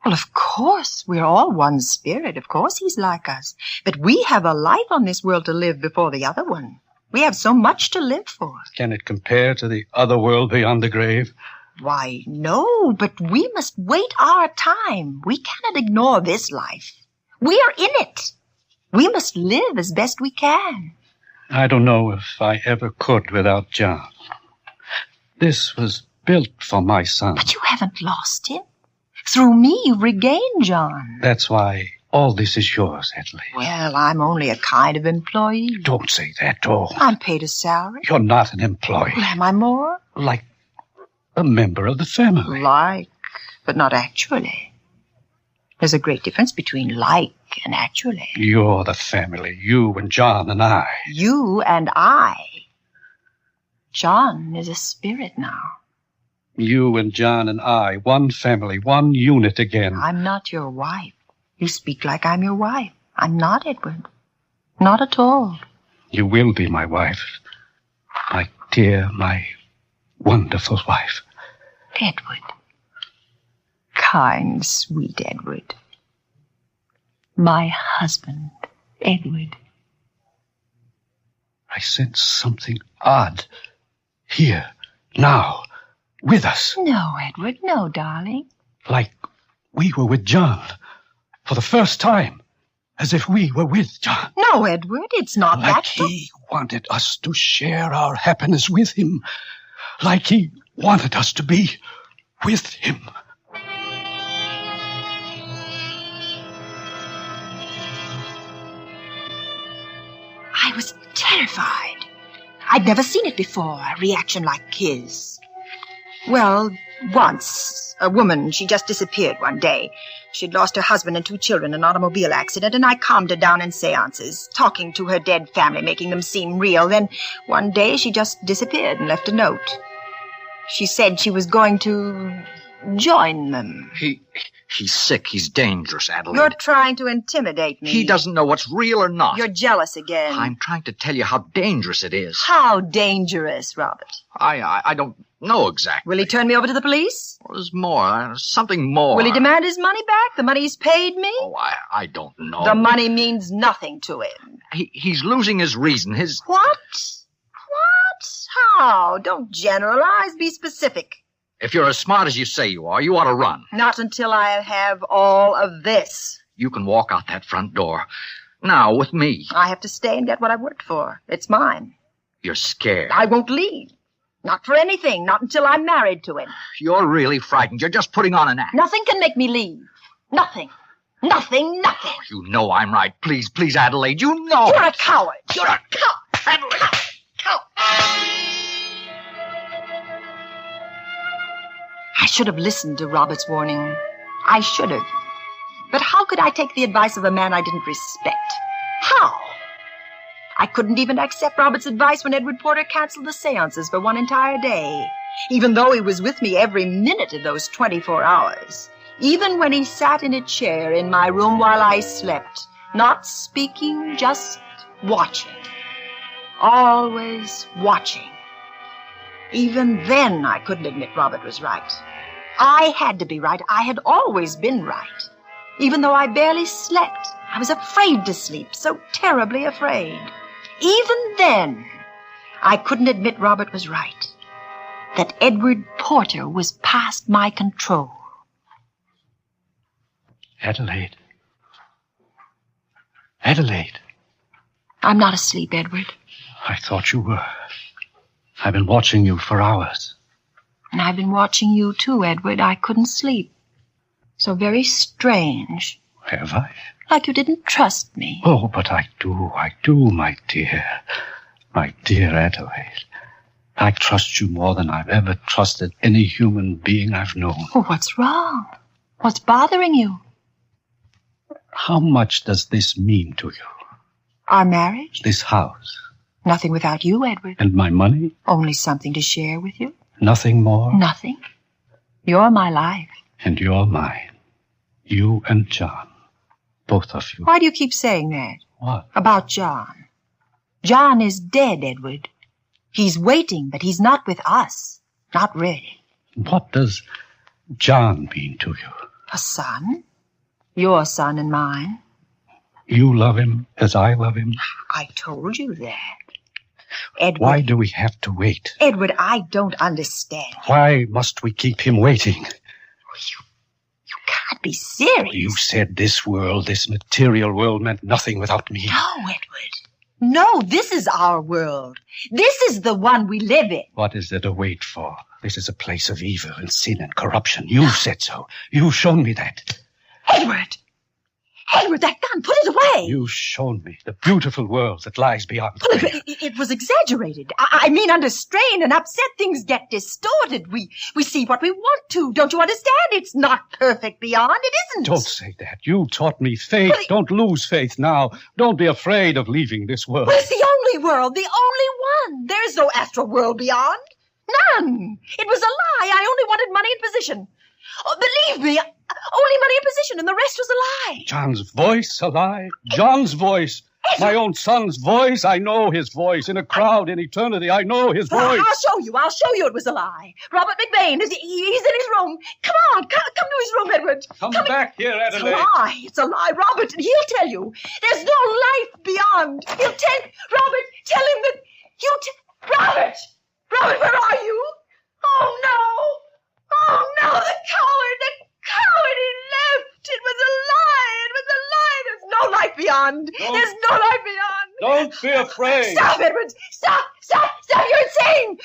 Well, of course. We're all one spirit. Of course he's like us. But we have a life on this world to live before the other one. We have so much to live for. Can it compare to the other world beyond the grave? Why, no, but we must wait our time. We cannot ignore this life. We are in it. We must live as best we can. I don't know if I ever could without John. This was built for my son. But you haven't lost him. Through me, you've regained John. That's why all this is yours, Adelaide. Well, I'm only a kind of employee. Don't say that, oh. I'm paid a salary. You're not an employee. Well, am I more? Like a member of the family. Like, but not actually. There's a great difference between like and actually. You're the family. You and John and I. You and I. John is a spirit now. You and John and I, one family, one unit again. I'm not your wife. You speak like I'm your wife. I'm not, Edward. Not at all. You will be my wife. My dear, my wonderful wife. Edward. Kind, sweet Edward. My husband, Edward. I sense something odd. Here, now, with us. No, Edward, no, darling. Like we were with John. For the first time. As if we were with John. No, Edward, it's not like that. He wanted us to share our happiness with him. Like he wanted us to be with him. I was terrified. I'd never seen it before, a reaction like his. Well, Once, a woman, she just disappeared one day. She'd lost her husband and 2 children in an automobile accident, and I calmed her down in seances, talking to her dead family, making them seem real. Then, one day, she just disappeared and left a note. She said she was going to join them. He's sick. He's dangerous, Adelaide. You're trying to intimidate me. He doesn't know what's real or not. You're jealous again. I'm trying to tell you how dangerous it is. How dangerous, Robert? I don't know exactly. Will he turn me over to the police? Well, there's more. Something more. Will he demand his money back? The money he's paid me? Oh, I don't know. The money means nothing to him. He's losing his reason. His... What? What? How? Don't generalize. Be specific. If you're as smart as you say you are, you ought to run. Not until I have all of this. You can walk out that front door. Now, with me. I have to stay and get what I've worked for. It's mine. You're scared. I won't leave. Not for anything. Not until I'm married to him. You're really frightened. You're just putting on an act. Nothing can make me leave. Nothing. Nothing. Nothing. You know I'm right. Please, please, Adelaide. You know. You're a coward. You're a coward. Adelaide. Coward. I should have listened to Robert's warning. I should have. But how could I take the advice of a man I didn't respect? How? I couldn't even accept Robert's advice when Edward Porter canceled the seances for one entire day, even though he was with me every minute of those 24 hours. Even when he sat in a chair in my room while I slept, not speaking, just watching. Always watching. Even then, I couldn't admit Robert was right. I had to be right. I had always been right. Even though I barely slept, I was afraid to sleep, so terribly afraid. Even then, I couldn't admit Robert was right. That Edward Porter was past my control. Adelaide. Adelaide. I'm not asleep, Edward. I thought you were. I've been watching you for hours. And I've been watching you too, Edward. I couldn't sleep. So very strange. Have I? Like you didn't trust me. Oh, but I do, my dear. My dear Adelaide. I trust you more than I've ever trusted any human being I've known. Oh, what's wrong? What's bothering you? How much does this mean to you? Our marriage? This house? Nothing without you, Edward. And my money? Only something to share with you. Nothing more? Nothing. You're my life. And you're mine. You and John. Both of you. Why do you keep saying that? What? About John. John is dead, Edward. He's waiting, but he's not with us. Not really. What does John mean to you? A son? Your son and mine. You love him as I love him? I told you that. Edward. Why do we have to wait? Edward, I don't understand. Why must we keep him waiting? You can't be serious. You said this world, this material world, meant nothing without me. No, Edward. No, this is our world. This is the one we live in. What is there to wait for? This is a place of evil and sin and corruption. You said so. You've shown me that. Edward! Edward, that gun, put it away! You've shown me the beautiful world that lies beyond. Well, it was exaggerated. I mean, under strain and upset, things get distorted. We see what we want to. Don't you understand? It's not perfect beyond. It isn't. Don't say that. You taught me faith. Well, don't lose faith now. Don't be afraid of leaving this world. Well, it's the only world, the only one. There's no astral world beyond. None. It was a lie. I only wanted money and position. Oh, believe me, only money and position, and the rest was a lie. John's voice, a lie? John's voice. My own son's voice. I know his voice. In a crowd in eternity, I know his voice. I'll show you it was a lie. Robert McBain, he's in his room. Come on, come to his room, Edward. Come back here, Adelaide. It's a lie, Robert, and he'll tell you. There's no life beyond. He'll tell, Robert, tell him that Robert, where are you? Oh, no. Oh, no, the coward, he left. It was a lie. There's no life beyond. There's no life beyond. Don't be afraid. Stop, Edward. Stop. You're insane.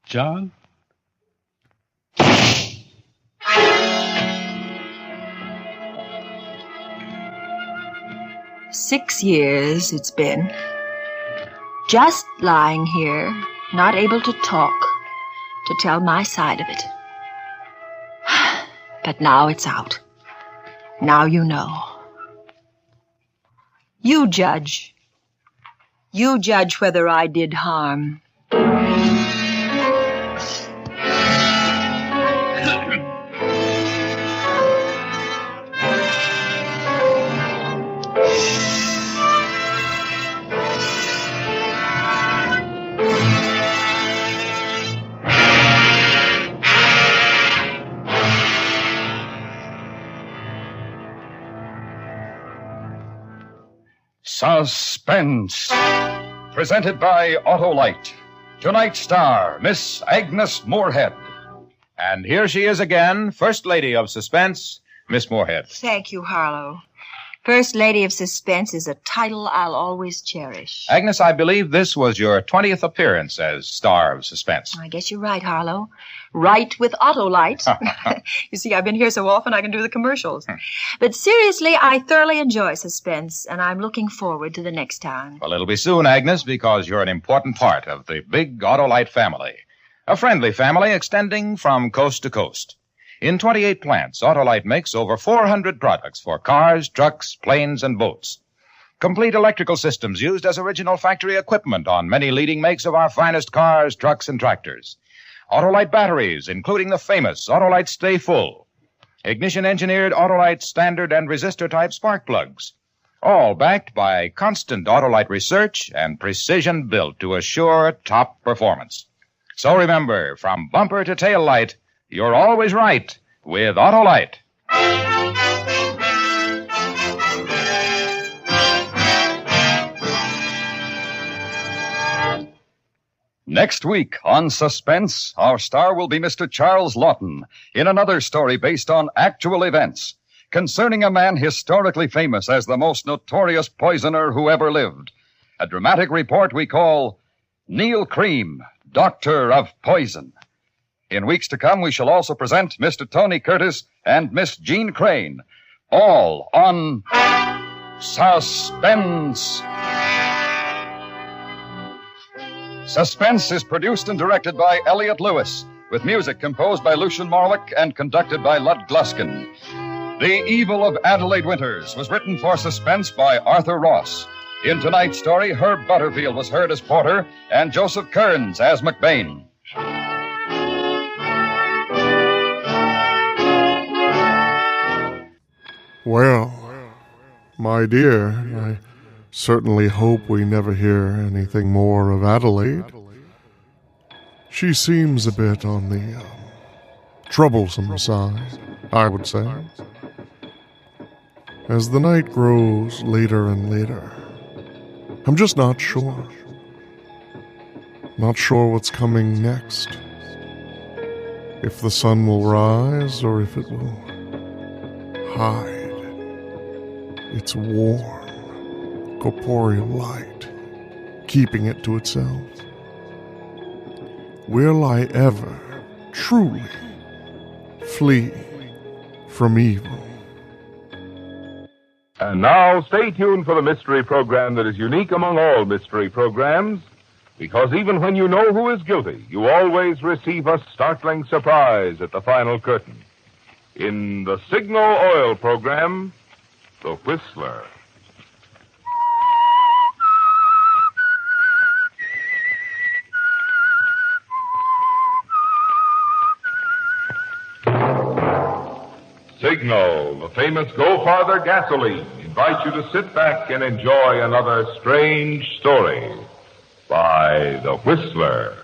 John? 6 years it's been. Just lying here, not able to talk, to tell my side of it. But now it's out. Now you know. You judge. You judge whether I did harm. Suspense. Presented by Autolite. Tonight's star, Miss Agnes Moorehead. And here she is again, First Lady of Suspense, Miss Moorehead. Thank you, Harlow. First Lady of Suspense is a title I'll always cherish. Agnes, I believe this was your 20th appearance as star of Suspense. I guess you're right, Harlow. Right with Autolite. You see, I've been here so often I can do the commercials. But seriously, I thoroughly enjoy Suspense, and I'm looking forward to the next time. Well, it'll be soon, Agnes, because you're an important part of the big Autolite family. A friendly family extending from coast to coast. In 28 plants, Autolite makes over 400 products for cars, trucks, planes, and boats. Complete electrical systems used as original factory equipment on many leading makes of our finest cars, trucks, and tractors. Autolite batteries, including the famous Autolite Stay Full. Ignition-engineered Autolite standard and resistor-type spark plugs. All backed by constant Autolite research and precision built to assure top performance. So remember, from bumper to tail light, you're always right with Autolite. Next week on Suspense, our star will be Mr. Charles Lawton in another story based on actual events concerning a man historically famous as the most notorious poisoner who ever lived. A dramatic report we call Neil Cream, Doctor of Poison. In weeks to come, we shall also present Mr. Tony Curtis and Miss Jean Crane, all on Suspense. Suspense is produced and directed by Elliot Lewis, with music composed by Lucian Morwick and conducted by Lud Gluskin. The Evil of Adelaide Winters was written for Suspense by Arthur Ross. In tonight's story, Herb Butterfield was heard as Porter and Joseph Kearns as McBain. Well, my dear, I certainly hope we never hear anything more of Adelaide. She seems a bit on the troublesome side, I would say. As the night grows later and later, I'm just not sure. Not sure what's coming next. If the sun will rise or if it will hide. Its warm, corporeal light, keeping it to itself. Will I ever truly flee from evil? And now, stay tuned for the mystery program that is unique among all mystery programs, because even when you know who is guilty, you always receive a startling surprise at the final curtain. In the Signal Oil program, The Whistler. Signal, the famous Go Farther gasoline, invites you to sit back and enjoy another strange story by The Whistler.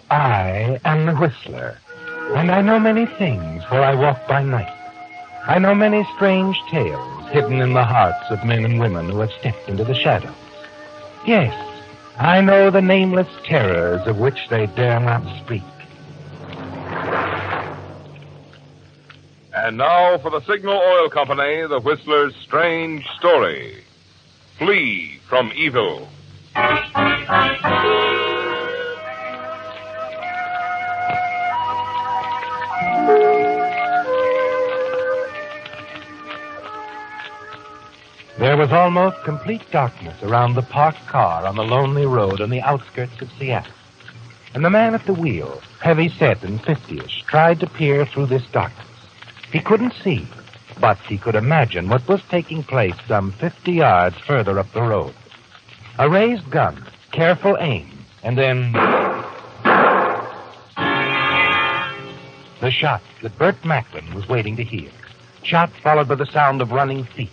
I am the Whistler, and I know many things, for I walk by night. I know many strange tales hidden in the hearts of men and women who have stepped into the shadows. Yes, I know the nameless terrors of which they dare not speak. And now for the Signal Oil Company, the Whistler's strange story. Flee from evil. There was almost complete darkness around the parked car on the lonely road on the outskirts of Seattle. And the man at the wheel, heavy-set and 50-ish, tried to peer through this darkness. He couldn't see, but he could imagine what was taking place some 50 yards further up the road. A raised gun, careful aim, and then the shot that Bert Macklin was waiting to hear. Shot followed by the sound of running feet.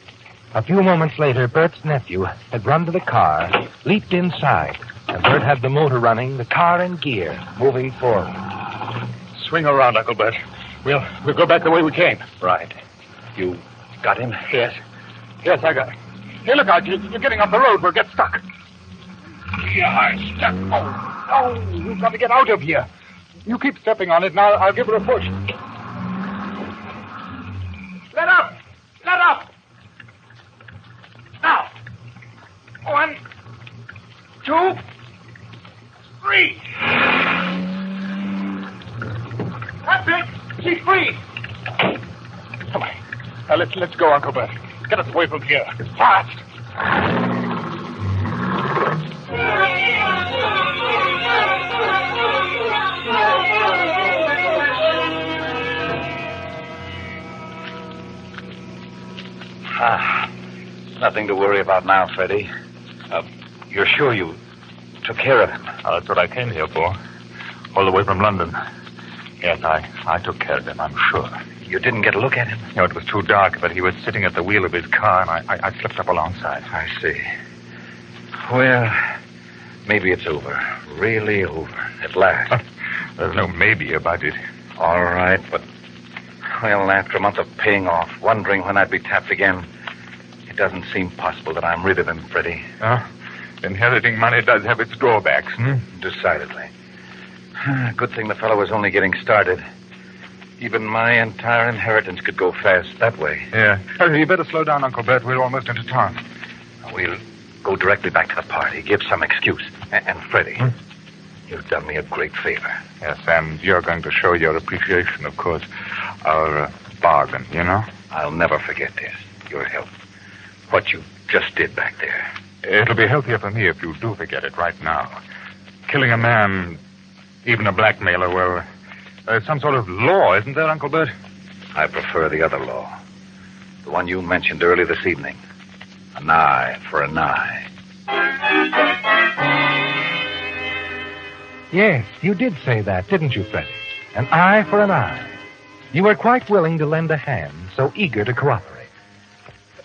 A few moments later, Bert's nephew had run to the car, leaped inside, and Bert had the motor running, the car in gear, moving forward. Swing around, Uncle Bert. We'll go back the way we came. Right. You got him? Yes. Yes, I got him. Hey, look out. You're getting off the road. We'll get stuck. Yeah, stuck. Oh, we've got to get out of here. You keep stepping on it, and I'll give it a push. Let up! Let up! Now. 1, 2, 3. That's it. She's free. Come on. Now, let's go, Uncle Bert. Get us away from here. Fast. Nothing to worry about now, Freddie. You're sure you took care of him? That's what I came here for. All the way from London. Yes, I took care of him, I'm sure. You didn't get a look at him? No, it was too dark, but he was sitting at the wheel of his car, and I slipped up alongside. I see. Well, maybe it's over. Really over. At last. There's no maybe about it. All right, but... Well, after a month of paying off, wondering when I'd be tapped again, it doesn't seem possible that I'm rid of him, Freddie. Inheriting money does have its drawbacks, Decidedly. Good thing the fellow was only getting started. Even my entire inheritance could go fast that way. Yeah. You better slow down, Uncle Bert. We're almost into town. We'll go directly back to the party, give some excuse. And Freddie, you've done me a great favor. Yes, and you're going to show your appreciation, of course. Our bargain, you know? I'll never forget this. Your help. What you just did back there. It'll be healthier for me if you do forget it right now. Killing a man, even a blackmailer, well, there's some sort of law, isn't there, Uncle Bert? I prefer the other law. The one you mentioned early this evening. An eye for an eye. Yes, you did say that, didn't you, Freddie? An eye for an eye. You were quite willing to lend a hand, so eager to cooperate.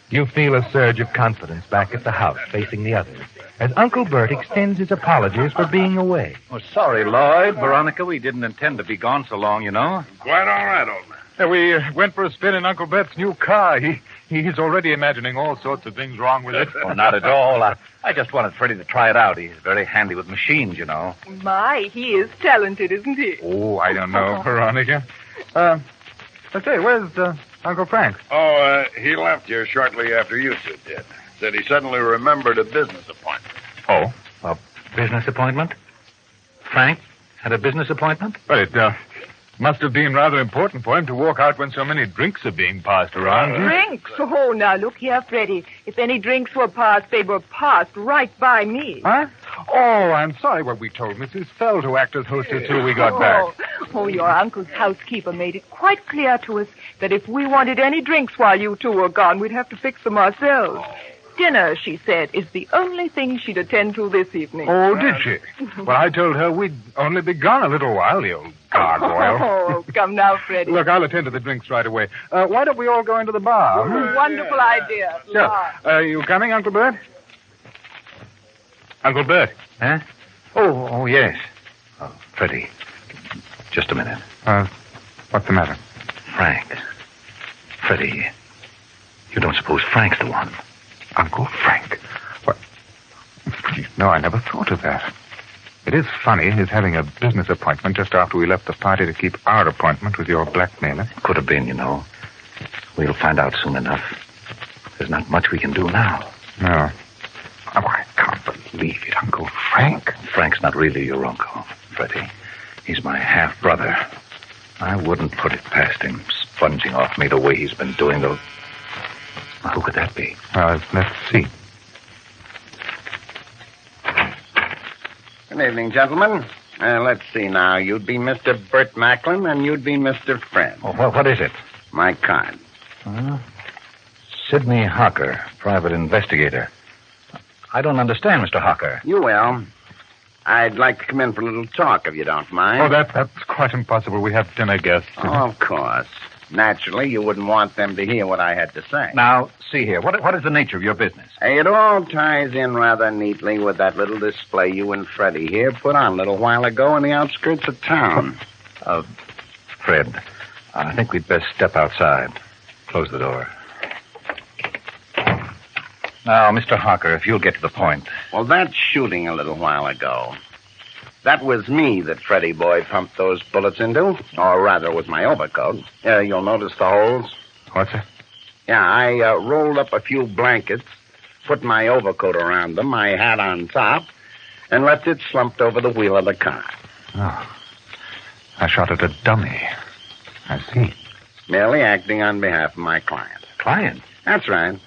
You feel a surge of confidence back at the house facing the others as Uncle Bert extends his apologies for being away. Oh, sorry, Lloyd. Veronica, we didn't intend to be gone so long, you know. Quite all right, old man. We went for a spin in Uncle Bert's new car. He's already imagining all sorts of things wrong with it. Oh, not at all. I just wanted Freddie to try it out. He's very handy with machines, you know. My, he is talented, isn't he? Oh, I don't know, Veronica. Let's say, where's Uncle Frank? Oh, he left here shortly after you two did. Said he suddenly remembered a business appointment. Oh? A business appointment? Frank had a business appointment? Well, it must have been rather important for him to walk out when so many drinks are being passed around. Drinks? Oh, now, look here, Freddie. If any drinks were passed, they were passed right by me. Huh? Oh, I'm sorry. Well, we told Mrs. Fell to act as hostess till we got back. Oh, your uncle's housekeeper made it quite clear to us that if we wanted any drinks while you two were gone, we'd have to fix them ourselves. Dinner, she said, is the only thing she'd attend to this evening. Oh, did she? Well, I told her we'd only be gone a little while, the old gargoyle. Oh, come now, Freddie. Look, I'll attend to the drinks right away. Why don't we all go into the bar? Wonderful idea. Sure. You coming, Uncle Bert? Uncle Bert. Huh? Oh, yes. Oh, Freddie, just a minute. What's the matter? Frank. Freddie, you don't suppose Frank's the one? Uncle Frank? What? No, I never thought of that. It is funny, his having a business appointment just after we left the party to keep our appointment with your blackmailer. Could have been, you know. We'll find out soon enough. There's not much we can do now. No. Oh, I can't believe it, Uncle Frank. Frank's not really your uncle, Freddie. He's my half-brother. I wouldn't put it past him, sponging off me the way he's been doing, though. Now, who could that be? Let's see. Good evening, gentlemen. Let's see now. You'd be Mr. Bert Macklin, and you'd be Mr. Fred. Oh, what is it? My card. Sidney Hocker, private investigator. I don't understand, Mr. Hocker. You will. I'd like to come in for a little talk, if you don't mind. Oh, that's quite impossible. We have dinner guests. Oh, of course. Naturally, you wouldn't want them to hear what I had to say. Now, see here. What is the nature of your business? It all ties in rather neatly with that little display you and Freddie here put on a little while ago in the outskirts of town. Fred, I think we'd best step outside. Close the door. Now, Mr. Hocker, if you'll get to the point. Well, that shooting a little while ago, that was me that Freddie boy pumped those bullets into. Or rather, with my overcoat. You'll notice the holes. What's that? Yeah, I rolled up a few blankets, put my overcoat around them, my hat on top, and left it slumped over the wheel of the car. Oh. I shot at a dummy. I see. Merely acting on behalf of my client. Client? That's right.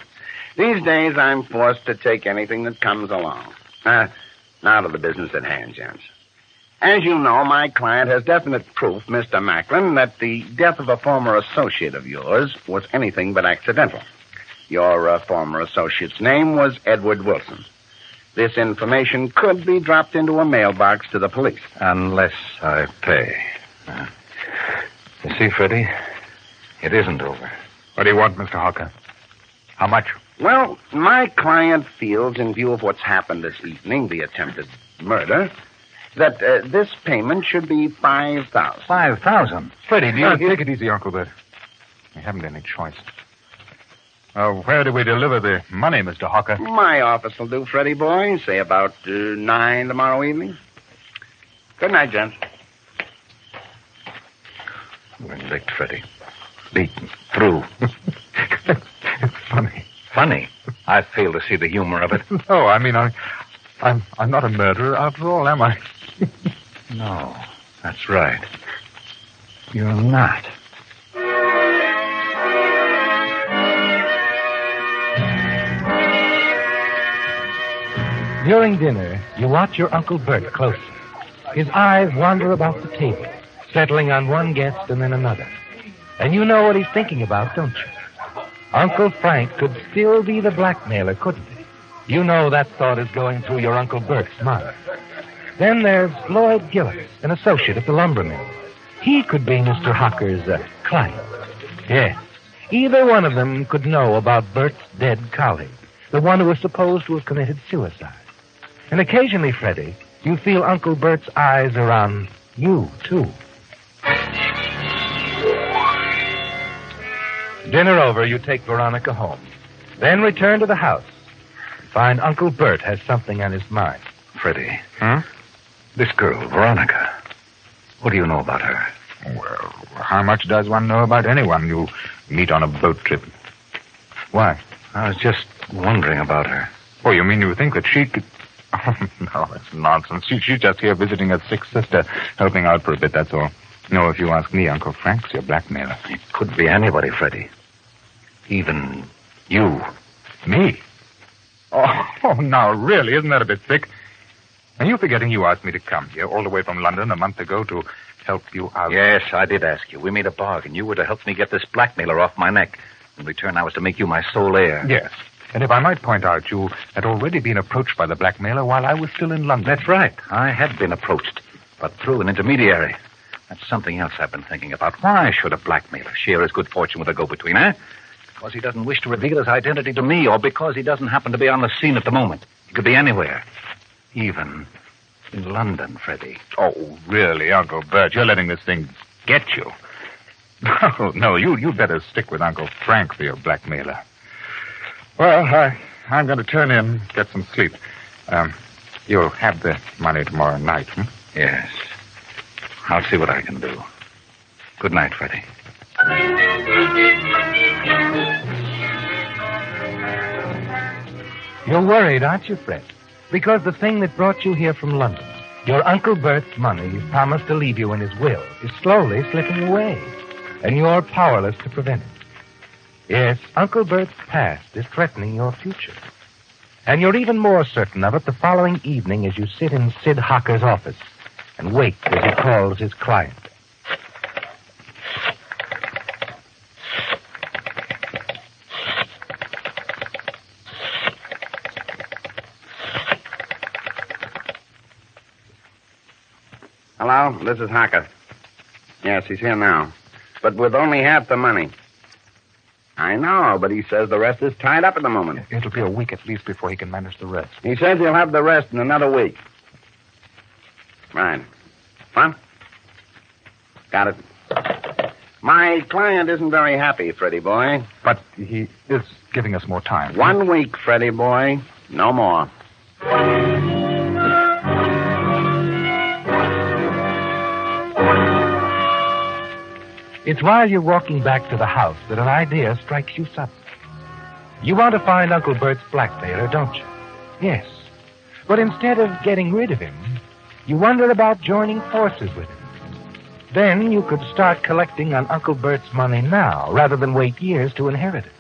These days, I'm forced to take anything that comes along. Now to the business at hand, gents. As you know, my client has definite proof, Mr. Macklin, that the death of a former associate of yours was anything but accidental. Your former associate's name was Edward Wilson. This information could be dropped into a mailbox to the police. Unless I pay. You see, Freddie, it isn't over. What do you want, Mr. Hocker? How much? Well, my client feels, in view of what's happened this evening, the attempted murder, that this payment should be $5,000. $5,000? Freddie, do you... Take it easy, Uncle Bert. We haven't any choice. Where do we deliver the money, Mr. Hocker? My office will do, Freddie boy. Say about 9 tomorrow evening. Good night, gents. We're licked, Freddie. Beaten. Through. It's funny. Funny? I fail to see the humor of it. No, I mean, I'm not a murderer after all, am I? No, that's right. You're not. During dinner, you watch your Uncle Bert closely. His eyes wander about the table, settling on one guest and then another. And you know what he's thinking about, don't you? Uncle Frank could still be the blackmailer, couldn't he? You know that thought is going through your Uncle Bert's mind. Then there's Lloyd Gillis, an associate at the lumber mill. He could be Mr. Hocker's client. Yes, either one of them could know about Bert's dead colleague, the one who was supposed to have committed suicide. And occasionally, Freddie, you feel Uncle Bert's eyes are on you, too. Dinner over, you take Veronica home. Then return to the house. Find Uncle Bert has something on his mind. Freddie. This girl, Veronica. What do you know about her? Well, how much does one know about anyone you meet on a boat trip? Why? I was just wondering about her. Oh, you mean you think that she could... Oh, no, that's nonsense. She's just here visiting her sick sister, helping out for a bit, that's all. No, if you ask me, Uncle Frank's your blackmailer. It could be anybody, Freddie. Even you. Me? Oh, now, really, isn't that a bit thick? Are you forgetting you asked me to come here all the way from London a month ago to help you out? Yes, I did ask you. We made a bargain. You were to help me get this blackmailer off my neck. In return, I was to make you my sole heir. Yes. And if I might point out, you had already been approached by the blackmailer while I was still in London. That's right. I had been approached, but through an intermediary. That's something else I've been thinking about. Why should a blackmailer share his good fortune with a go-between, eh? Because he doesn't wish to reveal his identity to me, or because he doesn't happen to be on the scene at the moment. He could be anywhere. Even in London, Freddie. Oh, really, Uncle Bert? You're letting this thing get you. No, you better stick with Uncle Frank for your blackmailer. Well, I'm going to turn in, get some sleep. You'll have the money tomorrow night, hmm? Yes. I'll see what I can do. Good night, Freddie. You're worried, aren't you, Fred? Because the thing that brought you here from London, your Uncle Bert's money he's promised to leave you in his will, is slowly slipping away, and you're powerless to prevent it. Yes, Uncle Bert's past is threatening your future. And you're even more certain of it the following evening as you sit in Sid Hocker's office and wait as he calls his client. Hello, this is Hocker. Yes, he's here now. But with only half the money. I know, but he says the rest is tied up at the moment. It'll be a week at least before he can manage the rest. He says he'll have the rest in another week. Right. What? Got it. My client isn't very happy, Freddie boy. But he is giving us more time. 1 week, Freddie boy. No more. It's while you're walking back to the house that an idea strikes you suddenly. You want to find Uncle Bert's blackmailer, don't you? Yes. But instead of getting rid of him, you wonder about joining forces with him. Then you could start collecting on Uncle Bert's money now, rather than wait years to inherit it.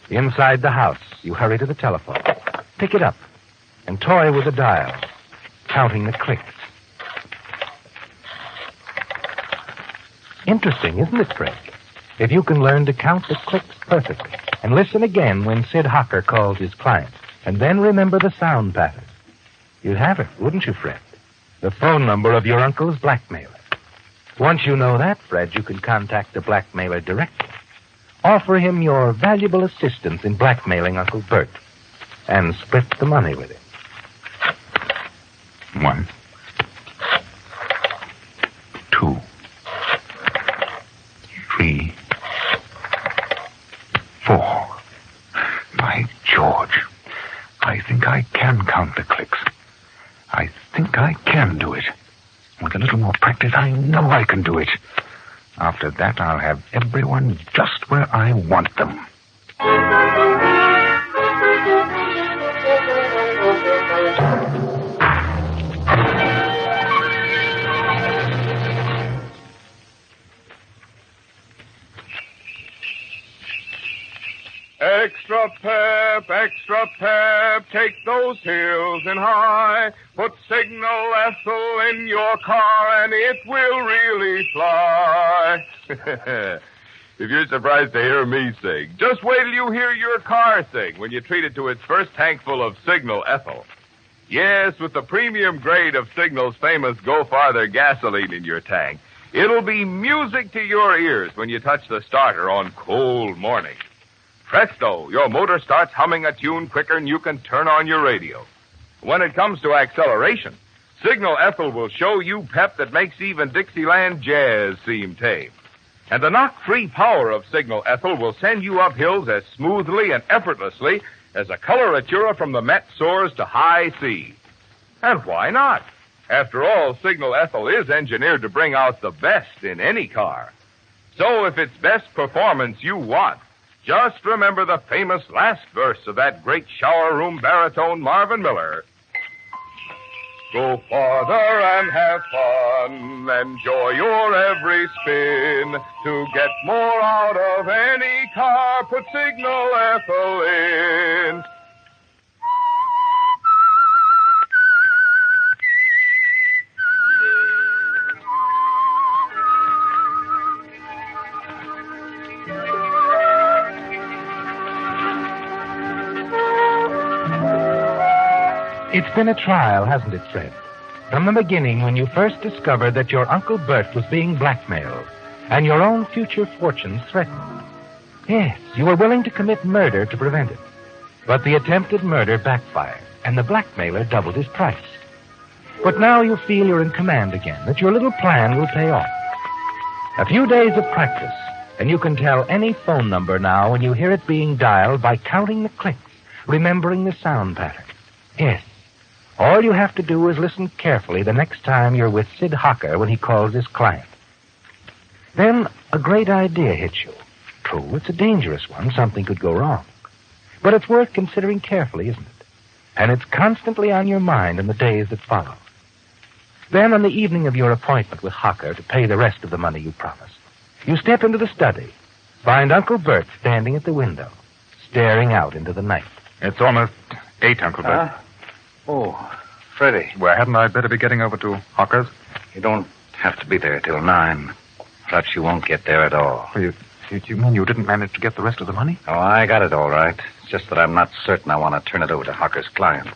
Inside the house, you hurry to the telephone, pick it up, and toy with the dial, counting the clicks. Interesting, isn't it, Fred? If you can learn to count the clicks perfectly and listen again when Sid Hocker calls his client, and then remember the sound pattern, you'd have it, wouldn't you, Fred? The phone number of your uncle's blackmailer. Once you know that, Fred, you can contact the blackmailer directly. Offer him your valuable assistance in blackmailing Uncle Bert and split the money with him. 1, 2, 3, 4. By George, I think I can count the clicks. I think I can do it. With a little more practice, I know I can do it. After that, I'll have everyone just where I want them. Extra pep, take those hills and high. Put Signal Ethel in your car and it will really fly. If you're surprised to hear me sing, just wait till you hear your car sing when you treat it to its first tankful of Signal Ethel. Yes, with the premium grade of Signal's famous Go Farther gasoline in your tank, it'll be music to your ears when you touch the starter on cold mornings. Presto, your motor starts humming a tune quicker than you can turn on your radio. When it comes to acceleration, Signal Ethel will show you pep that makes even Dixieland jazz seem tame. And the knock-free power of Signal Ethel will send you up hills as smoothly and effortlessly as a coloratura from the Met soars to high C. And why not? After all, Signal Ethel is engineered to bring out the best in any car. So if it's best performance you want, just remember the famous last verse of that great shower room baritone Marvin Miller. Go farther and have fun. Enjoy your every spin. To get more out of any car, put Signal Ethel in. It's been a trial, hasn't it, Fred? From the beginning, when you first discovered that your Uncle Bert was being blackmailed and your own future fortunes threatened. Yes, you were willing to commit murder to prevent it. But the attempted murder backfired, and the blackmailer doubled his price. But now you feel you're in command again, that your little plan will pay off. A few days of practice, and you can tell any phone number now when you hear it being dialed by counting the clicks, remembering the sound pattern. Yes. All you have to do is listen carefully the next time you're with Sid Hocker when he calls his client. Then a great idea hits you. True, it's a dangerous one. Something could go wrong. But it's worth considering carefully, isn't it? And it's constantly on your mind in the days that follow. Then, on the evening of your appointment with Hocker to pay the rest of the money you promised, you step into the study, find Uncle Bert standing at the window, staring out into the night. It's almost 8, Uncle Bert. Oh, Freddie. Well, hadn't I better be getting over to Hawker's? You don't have to be there till 9. Perhaps you won't get there at all. Well, you mean you didn't manage to get the rest of the money? Oh, I got it all right. It's just that I'm not certain I want to turn it over to Hawker's client.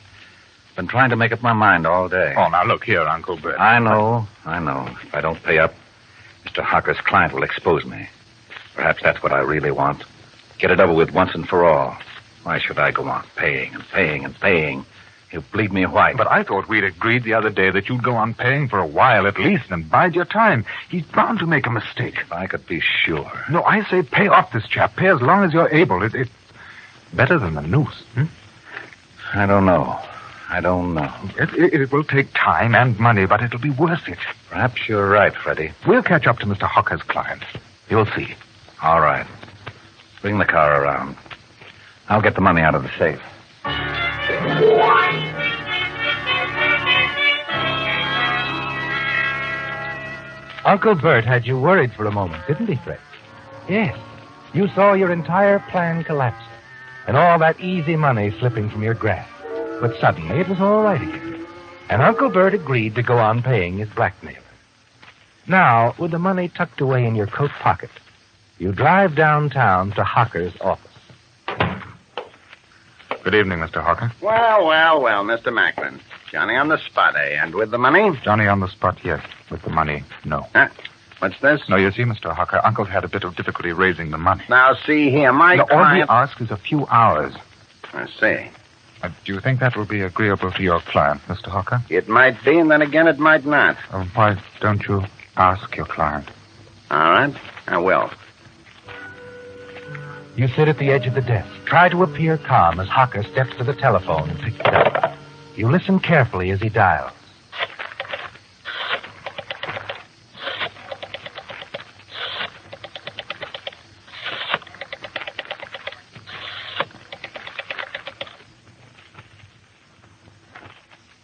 Been trying to make up my mind all day. Oh, now look here, Uncle Bert. I know. If I don't pay up, Mr. Hawker's client will expose me. Perhaps that's what I really want. Get it over with once and for all. Why should I go on paying and paying and paying? He'll bleed me white. But I thought we'd agreed the other day that you'd go on paying for a while at least and bide your time. He's bound to make a mistake. If I could be sure. No, I say pay off this chap. Pay as long as you're able. It's better than the noose. I don't know. It will take time and money, but it'll be worth it. Perhaps you're right, Freddie. We'll catch up to Mr. Hawker's client. You'll see. All right. Bring the car around. I'll get the money out of the safe. Uncle Bert had you worried for a moment, didn't he, Fred? Yes. You saw your entire plan collapse, and all that easy money slipping from your grasp. But suddenly it was all right again, and Uncle Bert agreed to go on paying his blackmailer. Now, with the money tucked away in your coat pocket, you drive downtown to Hawker's office. Good evening, Mr. Hawker. Well, Mr. Macklin. Johnny on the spot, eh? And with the money? Johnny on the spot, yes. With the money, no. What's this? No, you see, Mr. Hawker, Uncle's had a bit of difficulty raising the money. Now, see here, my All client... he asks is a few hours. I see. Do you think that will be agreeable to your client, Mr. Hawker? It might be, and then again it might not. Why don't you ask your client? All right, I will. You sit at the edge of the desk. Try to appear calm as Hawker steps to the telephone and picks it up. You listen carefully as he dials.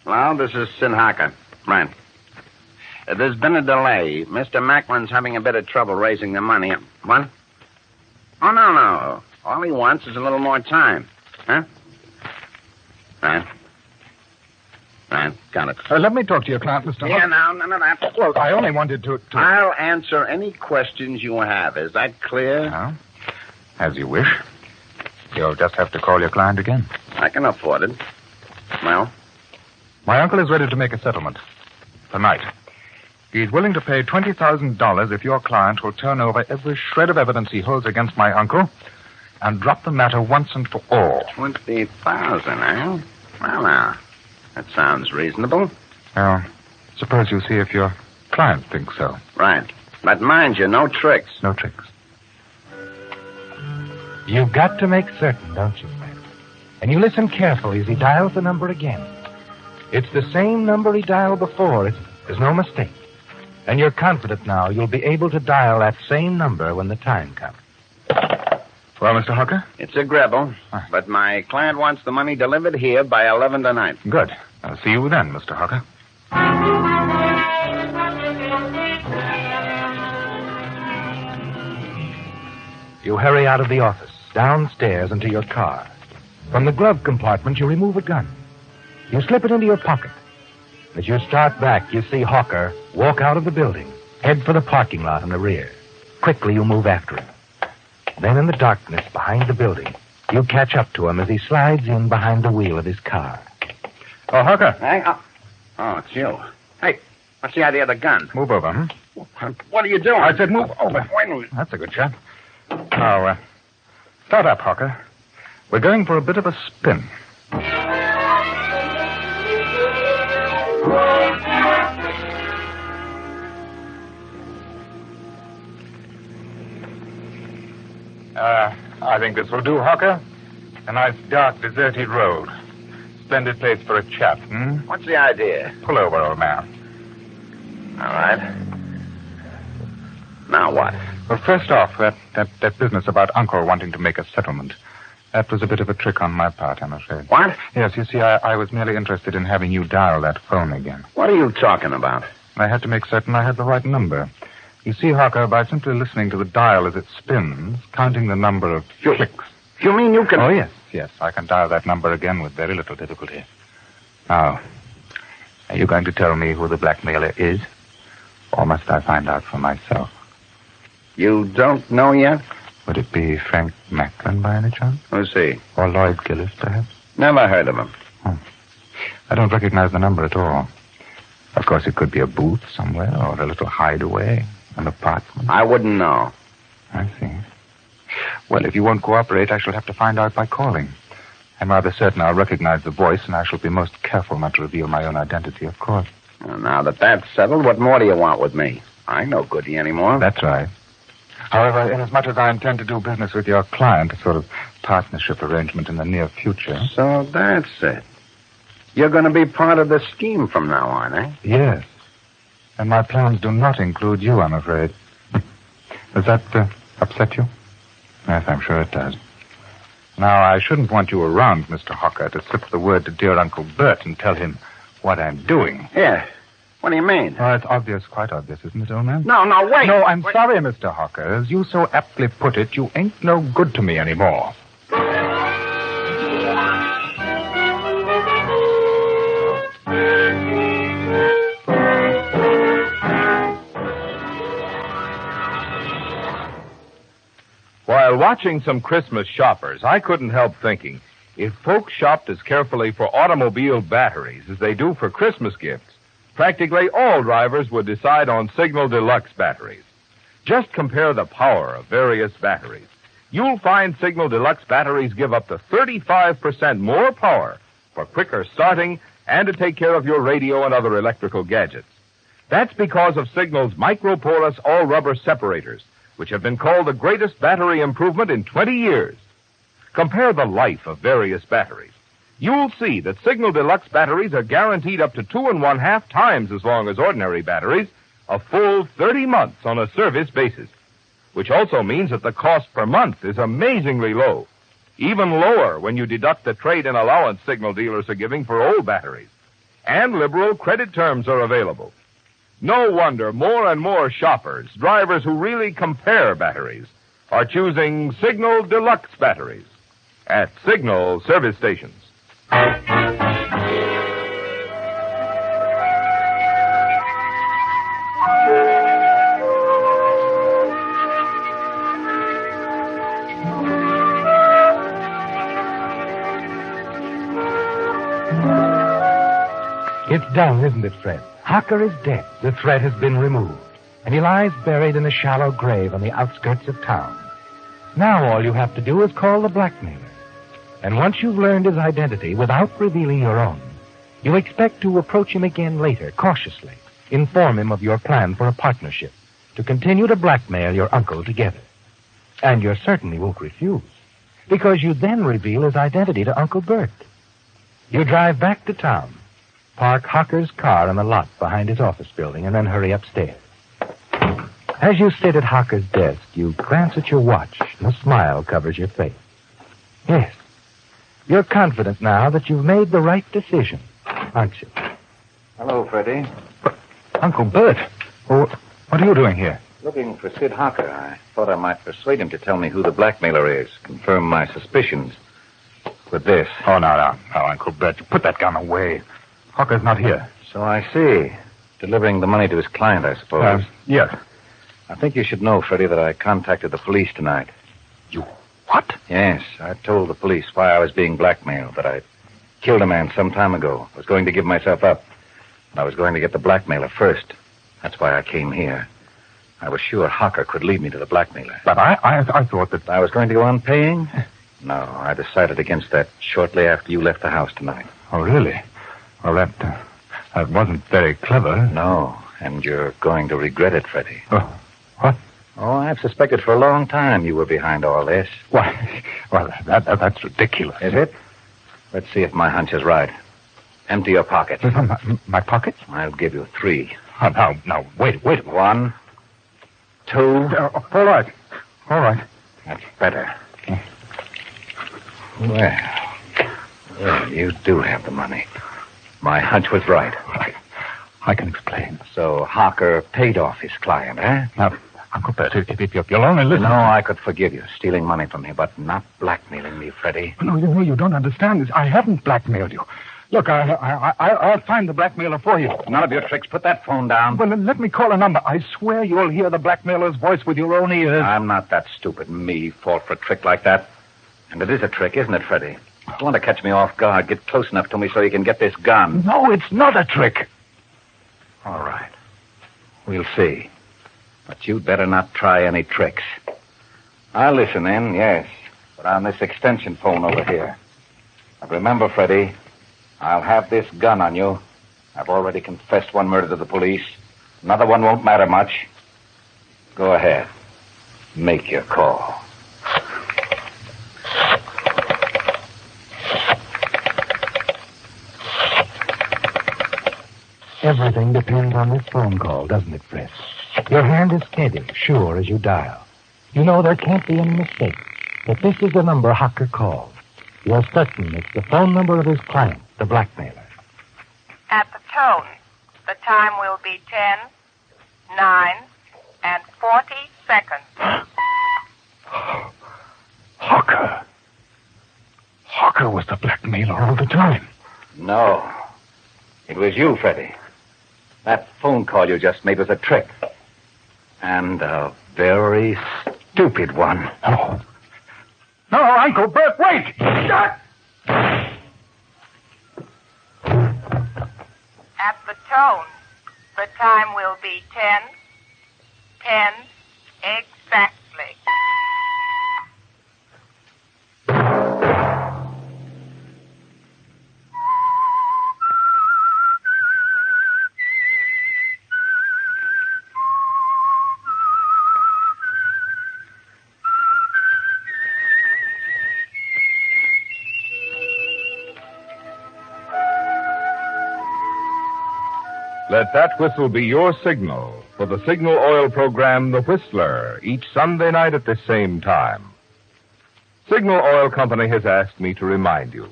Hello, this is Sid Hawker. Right. There's been a delay. Mr. Macklin's having a bit of trouble raising the money. What? Oh, no. All he wants is a little more time. Huh? Right. Got it. Let me talk to your client, Mr. Hawker. Yeah, now, none of that. Well, I only wanted to... I'll answer any questions you have. Is that clear? No. As you wish. You'll just have to call your client again. I can afford it. Well? My uncle is ready to make a settlement. Tonight. He's willing to pay $20,000 if your client will turn over every shred of evidence he holds against my uncle and drop the matter once and for all. 20,000, eh? Well, now, that sounds reasonable. Well, suppose you see if your client thinks so. Right. But mind you, no tricks. No tricks. You've got to make certain, don't you, Fred? And you listen carefully as he dials the number again. It's the same number he dialed before. There's no mistake. And you're confident now you'll be able to dial that same number when the time comes. Well, Mr. Hawker? It's agreeable, but my client wants the money delivered here by 11 tonight. Good. I'll see you then, Mr. Hawker. You hurry out of the office, downstairs into your car. From the glove compartment, you remove a gun. You slip it into your pocket. As you start back, you see Hawker walk out of the building, head for the parking lot in the rear. Quickly, you move after him. Then in the darkness behind the building, you catch up to him as he slides in behind the wheel of his car. Oh, Hawker. Hey, oh, it's you. Hey, what's the idea of the gun? Move over, What are you doing? I said move over. Wait a minute. That's a good shot. Now, start up, Hawker. We're going for a bit of a spin. I think this will do, Hawker. A nice, dark, deserted road. Splendid place for a chat, What's the idea? Pull over, old man. All right. Now what? Well, first off, that business about Uncle wanting to make a settlement. That was a bit of a trick on my part, I'm afraid. What? Yes, you see, I was merely interested in having you dial that phone again. What are you talking about? I had to make certain I had the right number. You see, Harker, by simply listening to the dial as it spins, counting the number of clicks. You mean you can... Oh, yes, I can dial that number again with very little difficulty. Now, are you going to tell me who the blackmailer is? Or must I find out for myself? You don't know yet? Would it be Frank Macklin by any chance? Who's he? Or Lloyd Gillis, perhaps? Never heard of him. I don't recognize the number at all. Of course, it could be a booth somewhere or a little hideaway, an apartment. I wouldn't know. I see. Well, if you won't cooperate, I shall have to find out by calling. I'm rather certain I'll recognize the voice, and I shall be most careful not to reveal my own identity, of course. Well, now that that's settled, what more do you want with me? I ain't no good to you anymore. That's right. However, inasmuch as I intend to do business with your client, a sort of partnership arrangement in the near future. So that's it. You're going to be part of the scheme from now on, eh? Yes. And my plans do not include you, I'm afraid. Does that upset you? Yes, I'm sure it does. Now, I shouldn't want you around, Mr. Hocker, to slip the word to dear Uncle Bert and tell him what I'm doing. Yeah. What do you mean? Oh, it's obvious, quite obvious, isn't it, old man? No, wait. No, I'm sorry, Mr. Hocker. As you so aptly put it, you ain't no good to me anymore. While watching some Christmas shoppers, I couldn't help thinking, if folks shopped as carefully for automobile batteries as they do for Christmas gifts, practically all drivers would decide on Signal Deluxe batteries. Just compare the power of various batteries. You'll find Signal Deluxe batteries give up to 35% more power for quicker starting and to take care of your radio and other electrical gadgets. That's because of Signal's microporous all-rubber separators, which have been called the greatest battery improvement in 20 years. Compare the life of various batteries. You'll see that Signal Deluxe batteries are guaranteed up to 2.5 times as long as ordinary batteries, a full 30 months on a service basis, which also means that the cost per month is amazingly low, even lower when you deduct the trade-in allowance Signal dealers are giving for old batteries. And liberal credit terms are available. No wonder more and more shoppers, drivers who really compare batteries, are choosing Signal Deluxe batteries at Signal service stations. It's done, isn't it, Fred? Hocker is dead. The threat has been removed, and he lies buried in a shallow grave on the outskirts of town. Now all you have to do is call the blackmailer. And once you've learned his identity without revealing your own, you expect to approach him again later, cautiously. Inform him of your plan for a partnership to continue to blackmail your uncle together. And you certainly won't refuse, because you then reveal his identity to Uncle Bert. You drive back to town, park Hocker's car in the lot behind his office building, and then hurry upstairs. As you sit at Hocker's desk, you glance at your watch, and a smile covers your face. Yes, you're confident now that you've made the right decision, aren't you? Hello, Freddie. Uncle Bert, what are you doing here? Looking for Sid Hocker. I thought I might persuade him to tell me who the blackmailer is, confirm my suspicions with this. Oh, no, Uncle Bert. Put that gun away. Hocker's not here. So I see. Delivering the money to his client, I suppose. Yes. I think you should know, Freddie, that I contacted the police tonight. You what? Yes, I told the police why I was being blackmailed, that I killed a man some time ago. I was going to give myself up. I was going to get the blackmailer first. That's why I came here. I was sure Hocker could lead me to the blackmailer. But I thought that I was going to go on paying. No, I decided against that shortly after you left the house tonight. Oh, really? Well, that wasn't very clever. No, and you're going to regret it, Freddie. Oh, what? Oh, I've suspected for a long time you were behind all this. Why, well, that's ridiculous. Is it? Let's see if my hunch is right. Empty your pockets. My pockets? I'll give you 3. Oh, now, wait. 1, 2. All right. That's better. Well, you do have the money. My hunch was right. I can explain. So Harker paid off his client, eh? Now, Uncle Bert, if you'll only listen... No, I could forgive you, stealing money from me, but not blackmailing me, Freddie. No, you don't understand. I haven't blackmailed you. Look, I'll find the blackmailer for you. None of your tricks. Put that phone down. Well, let me call a number. I swear you'll hear the blackmailer's voice with your own ears. I'm not that stupid. Me fall for a trick like that. And it is a trick, isn't it, Freddie? You want to catch me off guard. Get close enough to me so you can get this gun. No, it's not a trick. All right. We'll see. But you'd better not try any tricks. I'll listen in, yes. But on this extension phone over here. But remember, Freddie, I'll have this gun on you. I've already confessed one murder to the police. Another one won't matter much. Go ahead. Make your call. Everything depends on this phone call, doesn't it, Fred? Your hand is steady, sure, as you dial. You know there can't be any mistake. That this is the number Harker called. You're certain it's the phone number of his client, the blackmailer. At the tone, the time will be 10, 9, and 40 seconds. Harker. Harker was the blackmailer all the time. No. It was you, Freddie. That phone call you just made was a trick. And a very stupid one. No. No, Uncle Bert, wait! At the tone, the time will be 10, 10 exactly. Let that whistle be your signal for the signal oil program, The Whistler, each Sunday night at this same time. Signal Oil Company has asked me to remind you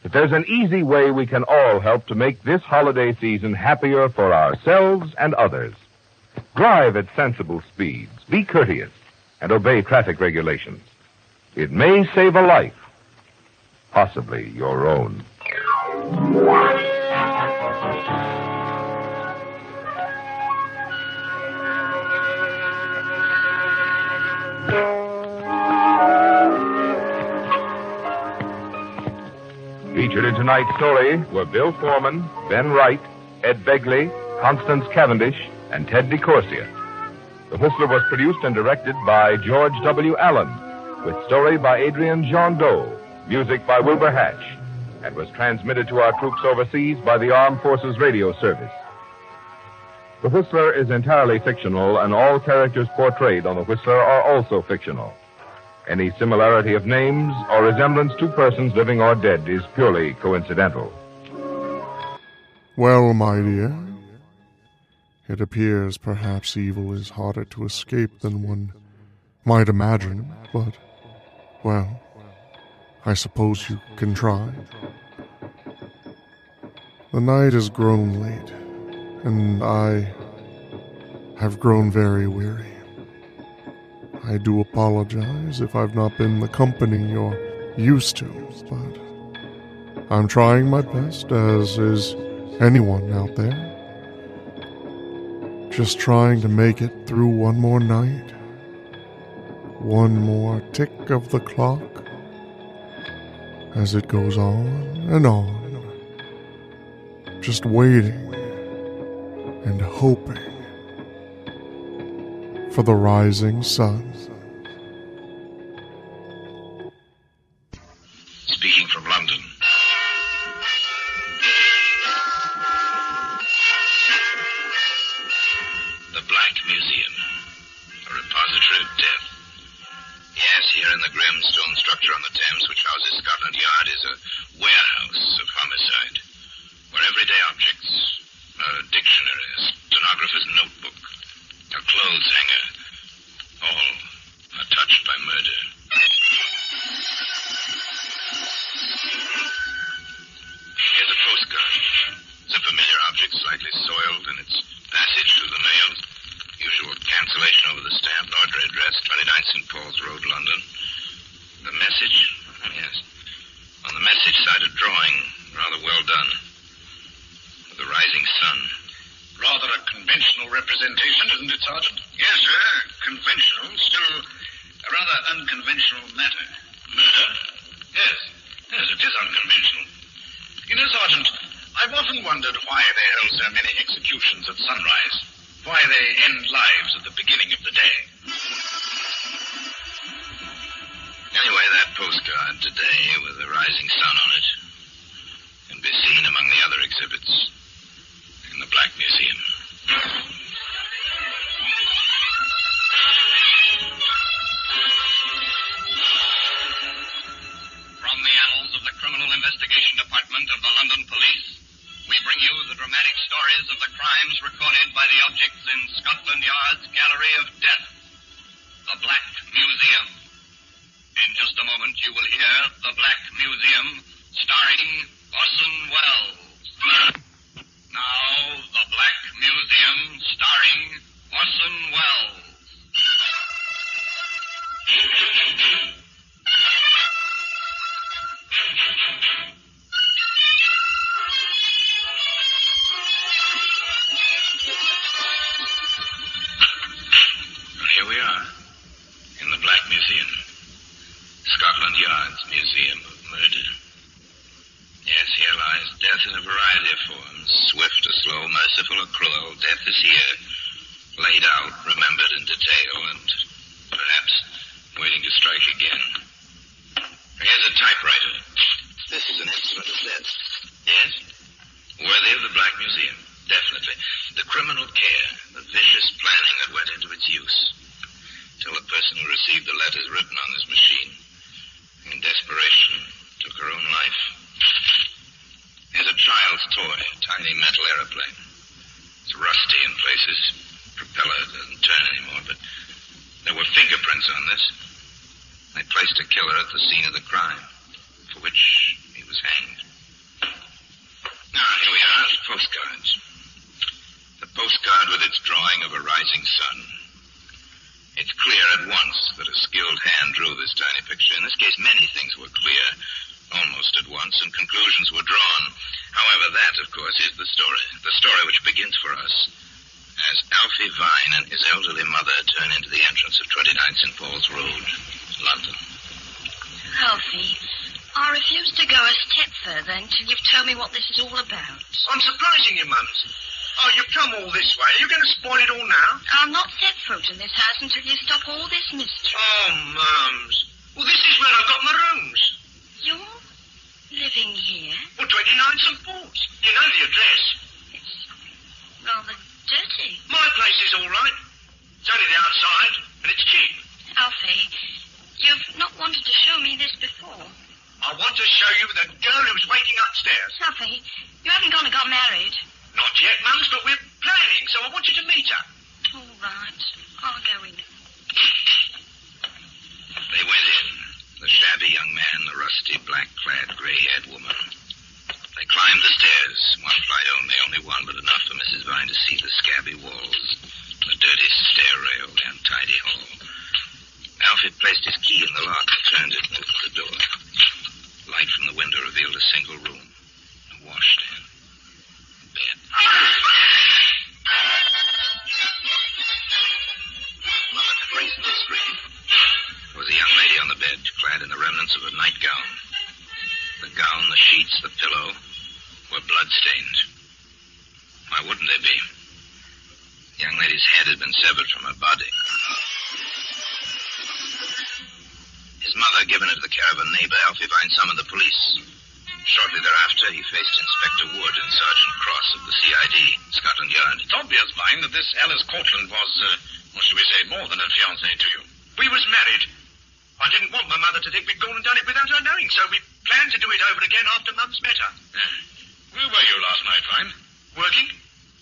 that there's an easy way we can all help to make this holiday season happier for ourselves and others. Drive at sensible speeds, be courteous, and obey traffic regulations. It may save a life, possibly your own. Featured in tonight's story were Bill Foreman, Ben Wright, Ed Begley, Constance Cavendish, and Ted DeCorsia. The Whistler was produced and directed by George W. Allen, with story by Adrian Jondeau, music by Wilbur Hatch, and was transmitted to our troops overseas by the Armed Forces Radio Service. The Whistler is entirely fictional, and all characters portrayed on The Whistler are also fictional. Any similarity of names or resemblance to persons living or dead is purely coincidental. Well, my dear, it appears perhaps evil is harder to escape than one might imagine, but, well, I suppose you can try. The night has grown late, and I have grown very weary. I do apologize if I've not been the company you're used to, but I'm trying my best, as is anyone out there. Just trying to make it through one more night. One more tick of the clock as it goes on and on. Just waiting and hoping for the rising sun. Speaking from London. The Black Museum, a repository of death. Yes, here in the grim stone structure on the Thames, which houses Scotland Yard, is a warehouse of homicide, where everyday objects, a dictionary, a stenographer's notebook, a clothes hanger, all rather a conventional representation, isn't it, Sergeant? Yes, sir. Conventional. Still a rather unconventional matter. Murder? Yes. Yes, it is unconventional. You know, Sergeant, I've often wondered why they hold so many executions at sunrise. Why they end lives at the beginning of the day. Anyway, that postcard today with the rising sun on it can be seen among the other exhibits in the Black Museum. From the annals of the Criminal Investigation Department of the London Police, we bring you the dramatic stories of the crimes recorded by the objects in Scotland Yard's Gallery of Death, the Black Museum. In just a moment, you will hear the Black Museum, starring Orson Welles. Now, the Black Museum, starring Orson Welles. Here we are, in the Black Museum. Scotland Yard's Museum of Murder. Yes, here lies death in a variety of forms. Swift or slow, merciful or cruel, death is here, laid out, remembered in detail, and perhaps waiting to strike again. Here's a typewriter. This is an instrument of death. Yes? Worthy of the Black Museum, definitely. The criminal care, the vicious planning that went into its use. Till the person who received the letters written on this machine, in desperation, took her own life. Here's a child's toy, a tiny metal aeroplane. It's rusty in places. Propeller doesn't turn anymore, but there were fingerprints on this. They placed a killer at the scene of the crime, for which he was hanged. Now, here we are, the postcards. The postcard with its drawing of a rising sun. It's clear at once that a skilled hand drew this tiny picture. In this case, many things were clear, almost at once, and conclusions were drawn. However, that, of course, is the story which begins for us as Alfie Vine and his elderly mother turn into the entrance of 29 St. Paul's Road, London. Alfie, I refuse to go a step further until you've told me what this is all about. I'm surprising you, Mums. Oh, you've come all this way. Are you going to spoil it all now? I'll not set foot in this house until you stop all this mystery. Oh, Mums. Well, this is where I've got my rooms. You're living here? Well, 29 St. Paul's. You know the address. It's rather dirty. My place is all right. It's only the outside, and it's cheap. Alfie, you've not wanted to show me this before. I want to show you the girl who's waiting upstairs. Alfie, you haven't gone and got married. Not yet, Mums, but we're planning, so I want you to meet her. All right. I'll go in. They went in. The shabby young man, the rusty, black-clad, gray-haired woman. They climbed the stairs. One flight only one, but enough for Mrs. Vine to see the scabby walls, the dirty stair rail, the untidy hall. Alfie placed his key in the lock and turned it and opened the door. Light from the window revealed a single room, a washstand, a bed. Mother had recently screamed. There was a young lady on the bed, clad in the remnants of a nightgown. The gown, the sheets, the pillow were blood-stained. Why wouldn't they be? The young lady's head had been severed from her body. His mother, given it to the care of a neighbor, Alfie Vine summoned the police. Shortly thereafter, he faced Inspector Wood and Sergeant Cross of the CID, Scotland Yard. It's obvious, Vine, that this Alice Cortland was, what should we say, more than a fiancée to you. We was married. I didn't want my mother to think we'd gone and done it without her knowing, so we planned to do it over again after Mum's met her. Where were you last night, Vine? Working?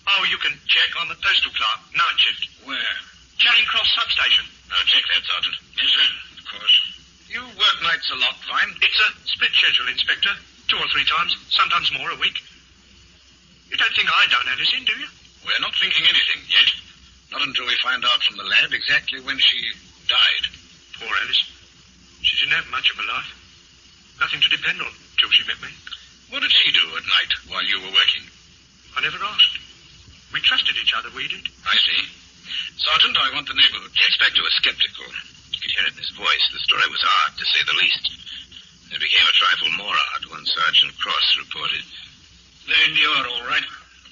Oh, you can check on the postal clerk, night shift. Where? Charing Cross substation. Check that, Sergeant. Yes, sir. Of course. You work nights a lot, Vine? It's a split schedule, Inspector. 2 or 3 times, sometimes more a week. You don't think I done anything, do you? We're not thinking anything yet. Not until we find out from the lab exactly when she died. Poor Alice. She didn't have much of a life. Nothing to depend on till she met me. What did she do at night while you were working? I never asked. We trusted avoided each other, we did. I see. Sergeant, I want the neighborhood. The inspector was skeptical. You could hear it in his voice. The story was odd, to say the least. It became a trifle more odd when Sergeant Cross reported. Then you're all right.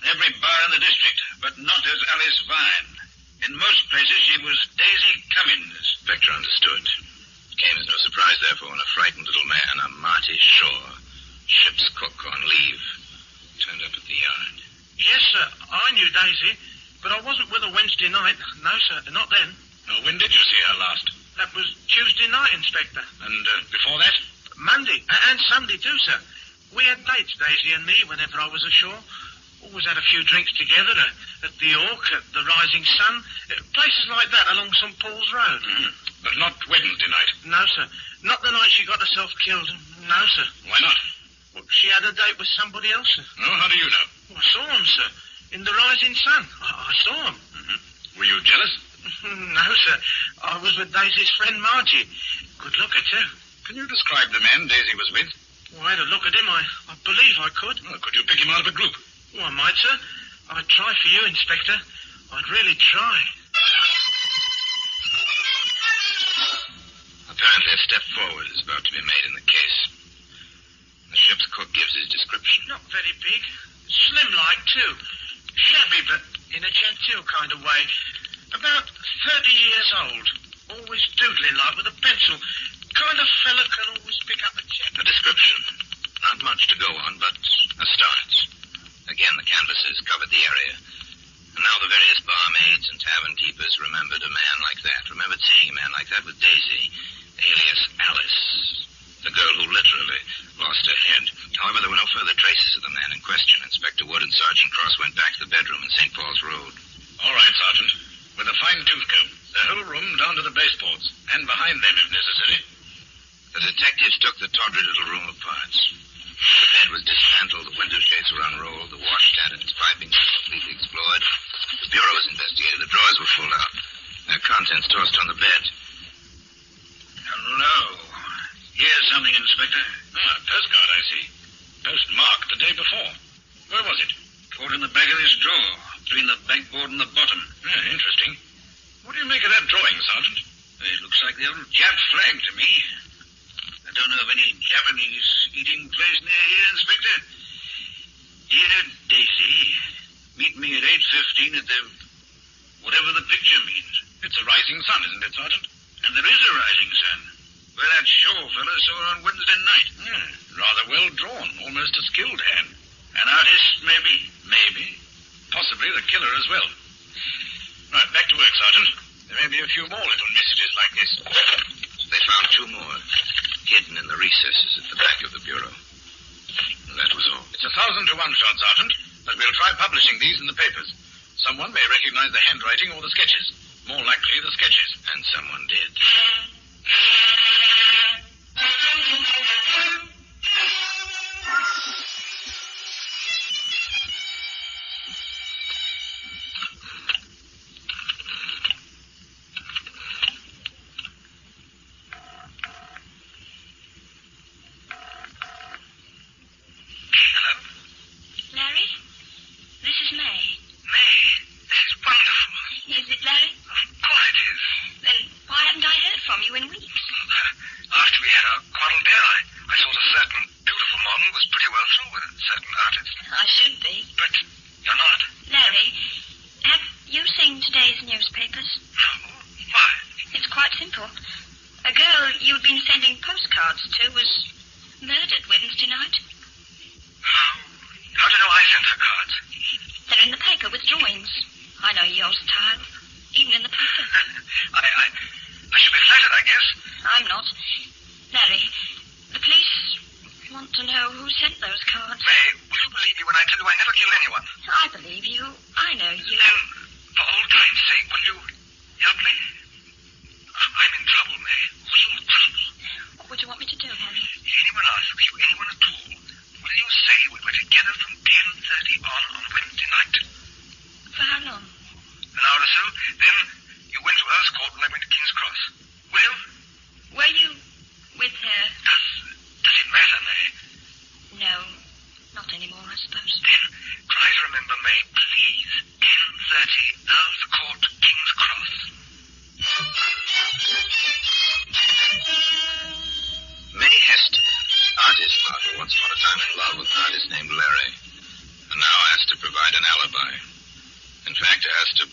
Every bar in the district, but not as Alice Vine. In most places, she was Daisy Cummins. Inspector understood. It came as no surprise, therefore, when a frightened little man, a Marty Shaw, ship's cook on leave, turned up at the yard. Yes, sir. I knew Daisy, but I wasn't with her Wednesday night. No, sir, not then. When did you see her last? That was Tuesday night, Inspector. And before that? Monday, and Sunday too, sir. We had dates, Daisy and me, whenever I was ashore. Always had a few drinks together at the Orc, at the Rising Sun, places like that along St. Paul's Road. But not Wednesday night? No, sir. Not the night she got herself killed. No, sir. Why not? Well, she had a date with somebody else, sir. Oh, how do you know? Well, I saw him, sir. In the Rising Sun. I saw him. Were you jealous? No, sir. I was with Daisy's friend Margie. Good looker, too. Can you describe the man Daisy was with? Well, I had a look at him. I believe I could. Well, could you pick him out of a group? Well, I might, sir. I'd try for you, Inspector. I'd really try. Apparently a step forward is about to be made in the case. The ship's cook gives his description. Not very big. Slim-like, too. Shabby, but in a genteel kind of way. About 30 years old. Always doodling-like with a pencil. Kind of fella can always pick up a check. A description. Not much to go on, but a start. Again, the canvassers covered the area. And now the various barmaids and tavern keepers remembered a man like that. Remembered seeing a man like that with Daisy, alias Alice. The girl who literally lost her head. However, there were no further traces of the man in question. Inspector Wood and Sergeant Cross went back to the bedroom in St. Paul's Road. All right, Sergeant. With a fine-tooth comb. The whole room down to the baseboards. And behind them, if necessary. The detectives took the tawdry little room apart. The bed was dismantled, the window shades were unrolled, the washstand and its piping was completely explored. The bureau was investigated, the drawers were pulled out. Their contents tossed on the bed. Hello. Here's something, Inspector. A postcard, I see. Postmarked the day before. Where was it? Caught in the back of this drawer, between the backboard and the bottom. Interesting. What do you make of that drawing, Sergeant? It looks like the old Jap flag to me. I don't know of any Japanese eating place near here, Inspector. Dear Daisy, meet me at 8:15 at the... whatever the picture means. It's a rising sun, isn't it, Sergeant? And there is a rising sun. Where that Shaw fellow saw her on Wednesday night. Rather well drawn, almost a skilled hand. An artist, maybe? Maybe. Possibly the killer as well. Right, back to work, Sergeant. There may be a few more little messages like this. They found two more, hidden in the recesses at the back of the bureau. And that was all. It's 1,000 to 1 shot, Sergeant, but we'll try publishing these in the papers. Someone may recognize the handwriting or the sketches. More likely, the sketches. And someone did.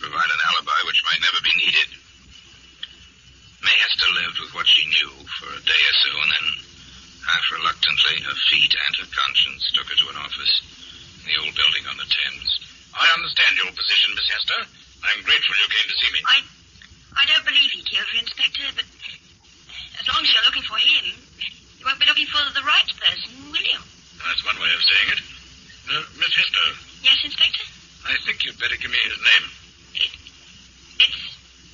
provide an alibi which might never be needed. May Hester lived with what she knew for a day or so, and then, half reluctantly, her feet and her conscience took her to an office in the old building on the Thames. I understand your position, Miss Hester. I'm grateful you came to see me. I don't believe he killed her, Inspector, but as long as you're looking for him, you won't be looking for the right person, will you? That's one way of saying it. Miss Hester. Yes, Inspector? I think you'd better give me his name. It's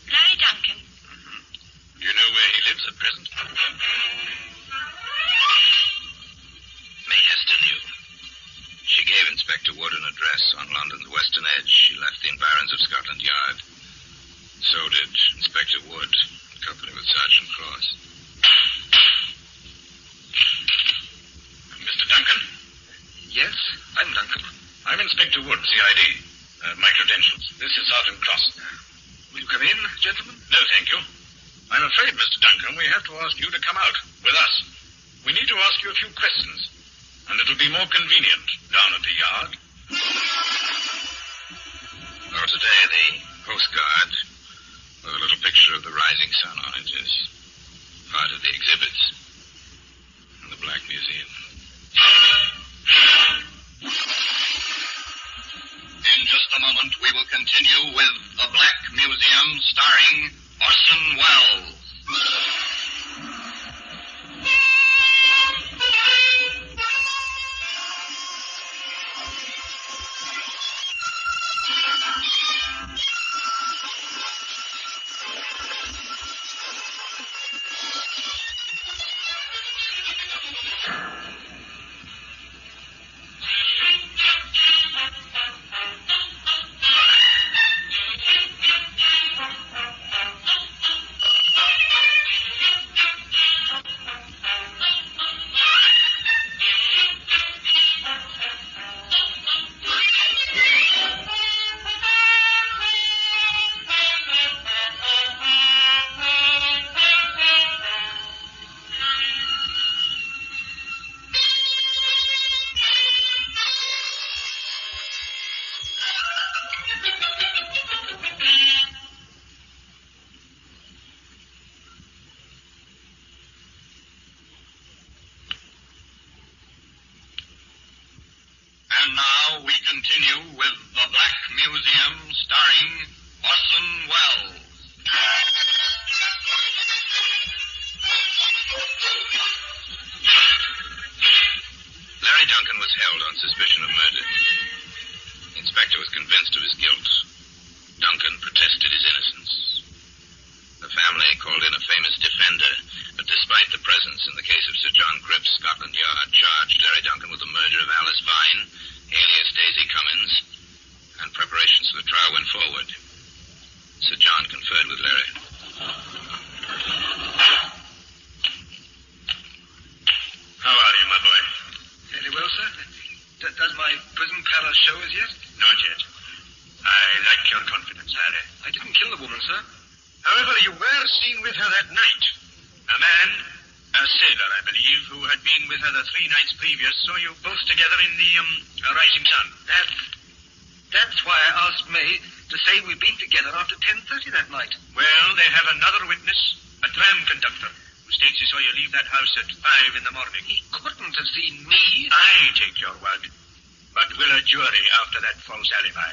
Larry Duncan. Do you know where he lives at present? May Hester knew. She gave Inspector Wood an address on London's western edge. She left the environs of Scotland Yard. So did Inspector Wood, in company with Sergeant Cross. Mr. Duncan? Yes, I'm Duncan. I'm Inspector Wood, CID. My credentials. This is Sergeant Cross. Will you come in, gentlemen? No, thank you. I'm afraid, Mr. Duncan, we have to ask you to come out with us. We need to ask you a few questions, and it'll be more convenient down at the yard. Well, today the postcard with a little picture of the rising sun on it is part of the exhibits in the Black Museum. In just a moment, we will continue with The Black Museum, starring Orson Welles. And now we continue with The Black Museum, starring Orson Welles. Larry Duncan was held on suspicion of murder. The inspector was convinced of his guilt. Duncan protested his innocence. The family called in a famous defender, but despite the presence in the case of Sir John Cripps, Scotland Yard charged Larry Duncan with the murder of Alice Vine, alias Daisy Cummins, and preparations for the trial went forward. Sir John conferred with Larry. How are you, my boy? Fairly well, sir. Does my prison palace show as yet? Not yet. I like your confidence, Larry. I didn't kill the woman, sir. However, you were seen with her that night. A man, a sailor, I believe, who had been with her the 3 nights previous, saw you both together in the rising sun. That's why I asked May to say we'd been together after 10:30 that night. Well, they have another witness, a tram conductor, who states he saw you leave that house at 5 in the morning. He couldn't have seen me. I take your word. But will a jury after that false alibi?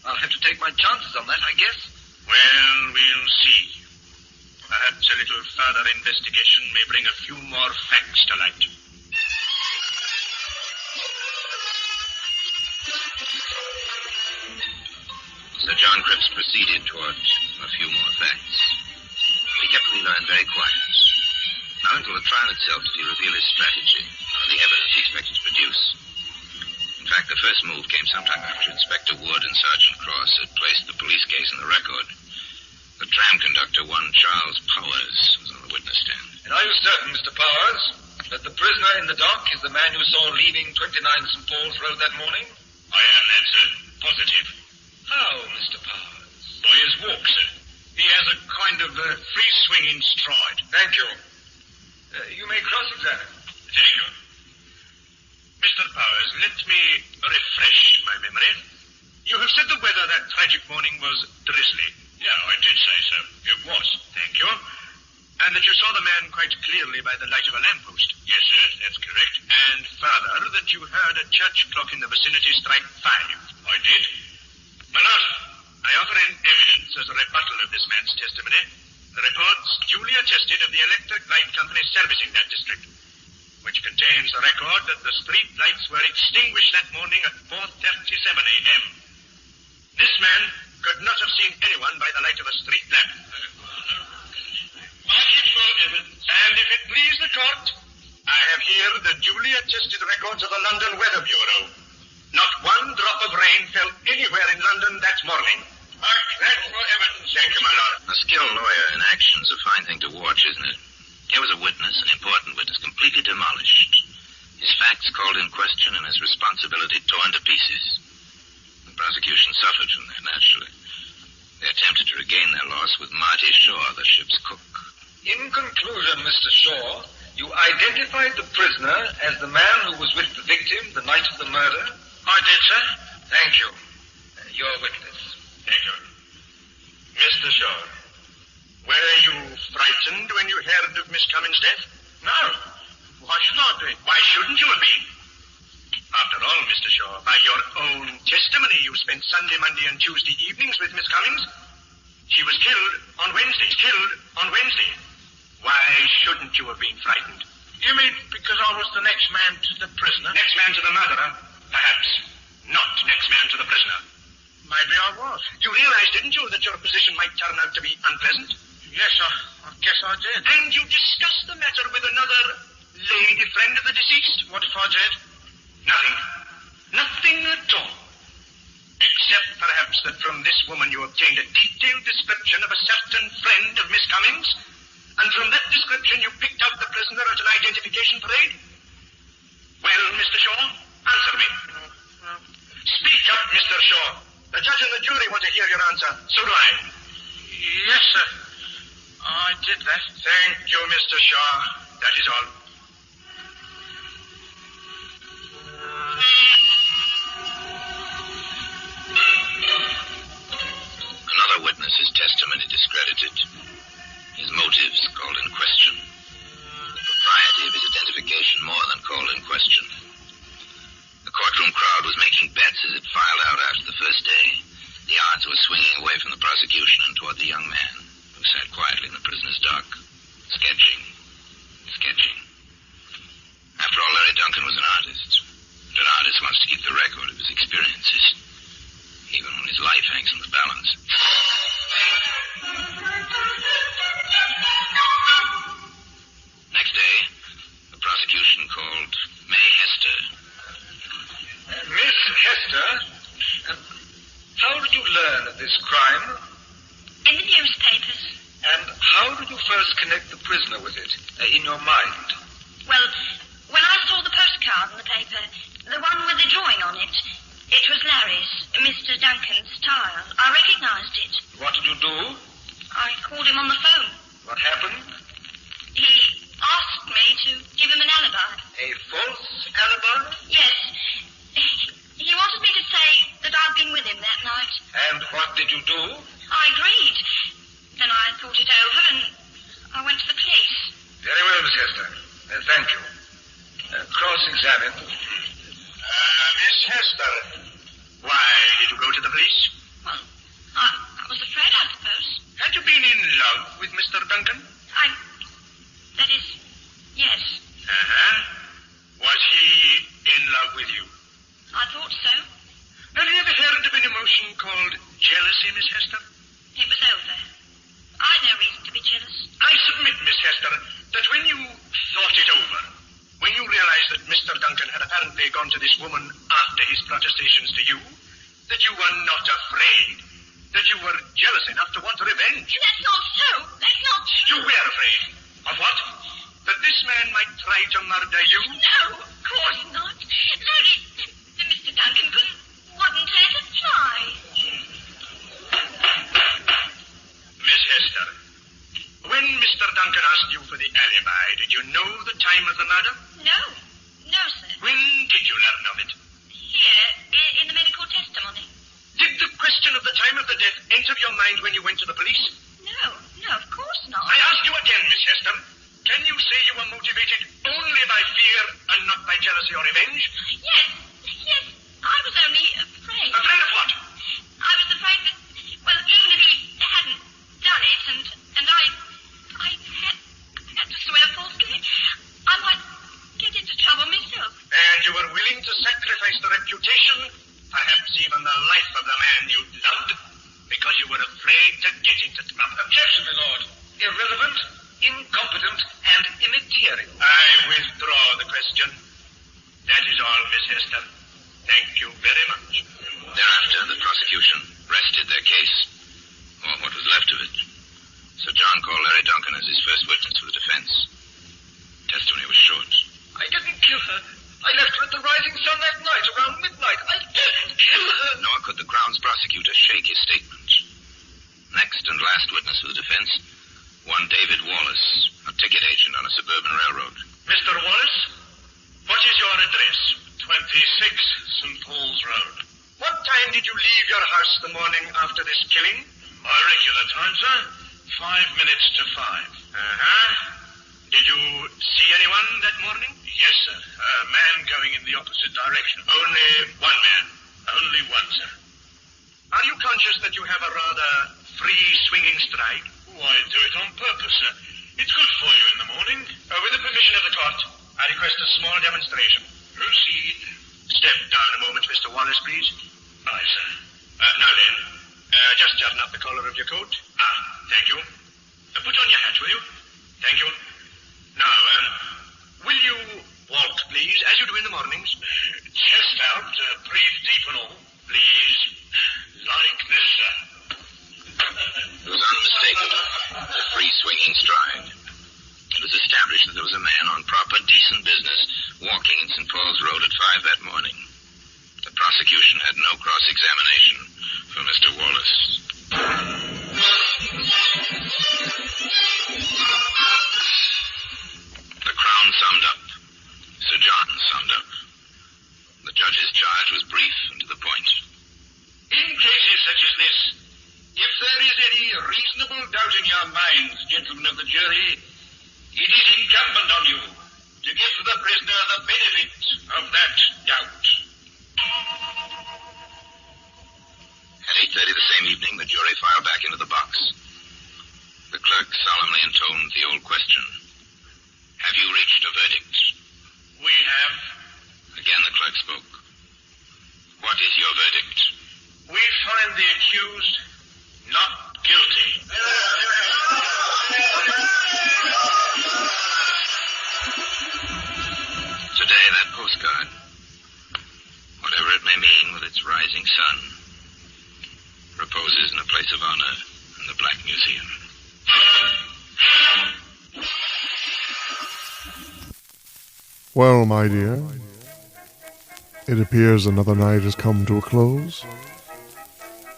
I'll have to take my chances on that, I guess. Well, we'll see. Perhaps a little further investigation may bring a few more facts to light. Sir John Cripps proceeded toward a few more facts. He kept Leland very quiet. Not until the trial itself did he reveal his strategy, or the evidence he expected to produce. In fact, the first move came sometime after Inspector Wood and Sergeant Cross had placed the police case in the record. The tram conductor, one Charles Powers, was on the witness stand. And are you certain, Mr. Powers, that the prisoner in the dock is the man you saw leaving 29 St. Paul's Road that morning? I am that, sir. Positive. How, Mr. Powers? By his walk, sir. He has a kind of free-swinging stride. Thank you. You may cross-examine. Thank you. Mr. Powers, let me refresh my memory. You have said the weather that tragic morning was drizzly. Yeah, I did say so. It was. Thank you. And that you saw the man quite clearly by the light of a lamppost. Yes, sir, that's correct. And further, that you heard a church clock in the vicinity strike 5. I did. My lord, I offer in evidence as a rebuttal of this man's testimony the reports duly attested of the electric light company servicing that district, which contains the record that the street lights were extinguished that morning at 4:37 a.m. This man could not have seen anyone by the light of a street lamp. And if it please the court, I have here the duly attested records of the London Weather Bureau. Not one drop of rain fell anywhere in London that morning. Mark that for evidence. Thank you, my lord. A skilled lawyer in action's a fine thing to watch, isn't it? Here was a witness, an important witness, completely demolished. His facts called in question and his responsibility torn to pieces. The prosecution suffered from that, naturally. They attempted to regain their loss with Marty Shaw, the ship's cook. In conclusion, Mr. Shaw, you identified the prisoner as the man who was with the victim the night of the murder? I did, sir. Thank you. Your witness. Thank you. Mr. Shaw, were you frightened when you heard of Miss Cummings' death? No. Why should I be? Why shouldn't you have been? After all, Mr. Shaw, by your own testimony, you spent Sunday, Monday, and Tuesday evenings with Miss Cummings. She was killed on Wednesday. Why shouldn't you have been frightened? You mean because I was the next man to the prisoner? Next man to the murderer? Perhaps. Not next man to the prisoner. Maybe I was. You realized, didn't you, that your position might turn out to be unpleasant? Yes, I guess I did. And you discussed the matter with another lady friend of the deceased? What if I did? Nothing. Nothing at all. Except, perhaps, that from this woman you obtained a detailed description of a certain friend of Miss Cummings, and from that description you picked out the prisoner at an identification parade? Well, Mr. Shaw, answer me. Speak up, Mr. Shaw. The judge and the jury want to hear your answer. So do I. Yes, sir. I did that. Thank you, Mr. Shaw. That is all. Another witness's testimony discredited. His motives called in question. The propriety of his identification more than called in question. The courtroom crowd was making bets as it filed out after the first day. The odds were swinging away from the prosecution and toward the young man who sat quietly in the prisoner's dock, sketching. After all, Larry Duncan was an artist. And an artist wants to keep the record of his experiences, even when his life hangs in the balance. Next day, the prosecution called May Hester. Miss Hester, how did you learn of this crime? In the newspapers. And how did you first connect the prisoner with it, in your mind? Well, when I saw the postcard in the paper, the one with the drawing on it, it was Larry's, Mr. Duncan's tile. I recognized it. What did you do? I called him on the phone. What happened? He asked me to give him an alibi. A false alibi? Yes. He wanted me to say that I'd been with him that night. And what did you do? I agreed. Then I thought it over and I went to the police. Very well, Miss Hester. Thank you. Cross-examine. Miss Hester, why did you go to the police? Well, I was afraid, I suppose. Had you been in love with Mr. Duncan? That is, yes. Uh-huh. Was he in love with you? I thought so. Have you ever heard of an emotion called jealousy, Miss Hester? It was over. I had no reason to be jealous. I submit, Miss Hester, that when you thought it over, when you realized that Mr. Duncan had apparently gone to this woman after his protestations to you, that you were not afraid, that you were jealous enough to want revenge. That's not so. That's not true. You were afraid. Of what? That this man might try to murder you? No, of course not. Larry, Mr. Duncan wouldn't hurt a fly. Miss Hester, when Mr. Duncan asked you for the alibi, did you know the time of the murder? No. No, sir. When did you learn of it? Here, in the medical testimony. Did of the death enter your mind when you went to the police? No, of course not. I ask you again, Miss Hester. Can you say you were motivated only by fear and not by jealousy or revenge? Yes. I was only afraid. Afraid of what? I was afraid that, well, even if he hadn't done it, and I had to swear falsely, I might get into trouble myself. And you were willing to sacrifice the reputation, perhaps even the life of the man you loved, because you were afraid to get into trouble. Objection, my lord. Irrelevant, incompetent, and immaterial. I withdraw the question. That is all, Miss Hester. Thank you very much. Thereafter, the prosecution rested their case, or what was left of it. Sir John called Larry Duncan as his first witness for the defense. Testimony was short. I didn't kill her. I left her at the rising sun that night, around midnight. I didn't kill her. Nor could the Crown's prosecutor shake his statement. Next and last witness for the defense, one David Wallace, a ticket agent on a suburban railroad. Mr. Wallace, what is your address? 26 St. Paul's Road. What time did you leave your house the morning after this killing? My regular time, sir. 5 minutes to 5. Uh-huh. Did you see anyone that morning? Yes, sir. A man going in the opposite direction. Only one man? Only one, sir. Are you conscious that you have a rather free-swinging stride? Oh, I do it on purpose, sir. It's good for you in the morning. With the permission of the court, I request a small demonstration. Proceed. Step down a moment, Mr. Wallace, please. Aye, sir. Now then, just turn up the collar of your coat. Thank you. Put on your hat, will you? Thank you. Now, will you walk, please, as you do in the mornings? Chest out, breathe deep and all. Please. Like this, sir. It was unmistakable, a free-swinging stride. It was established that there was a man on proper, decent business walking in St. Paul's Road at 5 that morning. The prosecution had no cross-examination for Mr. Wallace. The Crown summed up. Sir John summed up. The judge's charge was brief and to the point. In cases such as this, if there is any reasonable doubt in your minds, gentlemen of the jury, it is incumbent on you to give the prisoner the benefit of that doubt. At 8:30 the same evening, the jury filed back into the box. The clerk solemnly intoned the old question. Have you reached a verdict? We have. Again the clerk spoke. What is your verdict? We find the accused not guilty. Today, that postcard, whatever it may mean with its rising sun, reposes in a place of honor in the Black Museum. Well, my dear, it appears another night has come to a close.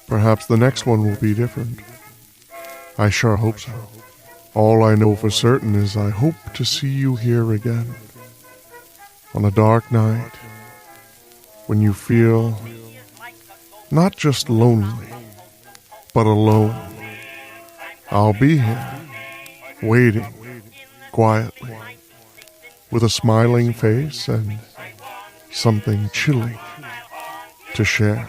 Perhaps the next one will be different. I sure hope so. All I know for certain is I hope to see you here again. On a dark night, when you feel not just lonely, but alone. I'll be here, waiting, quietly, with a smiling face and something chilling to share.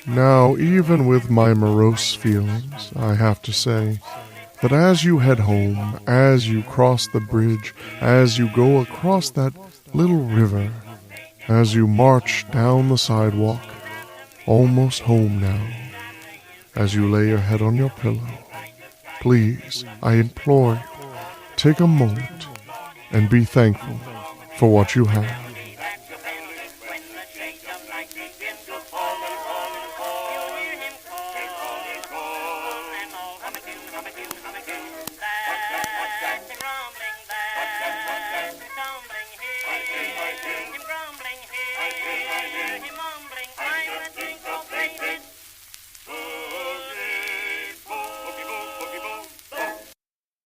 Now, even with my morose feelings, I have to say that as you head home, as you cross the bridge, as you go across that little river, as you march down the sidewalk, almost home now, as you lay your head on your pillow, please, I implore you, take a moment and be thankful for what you have.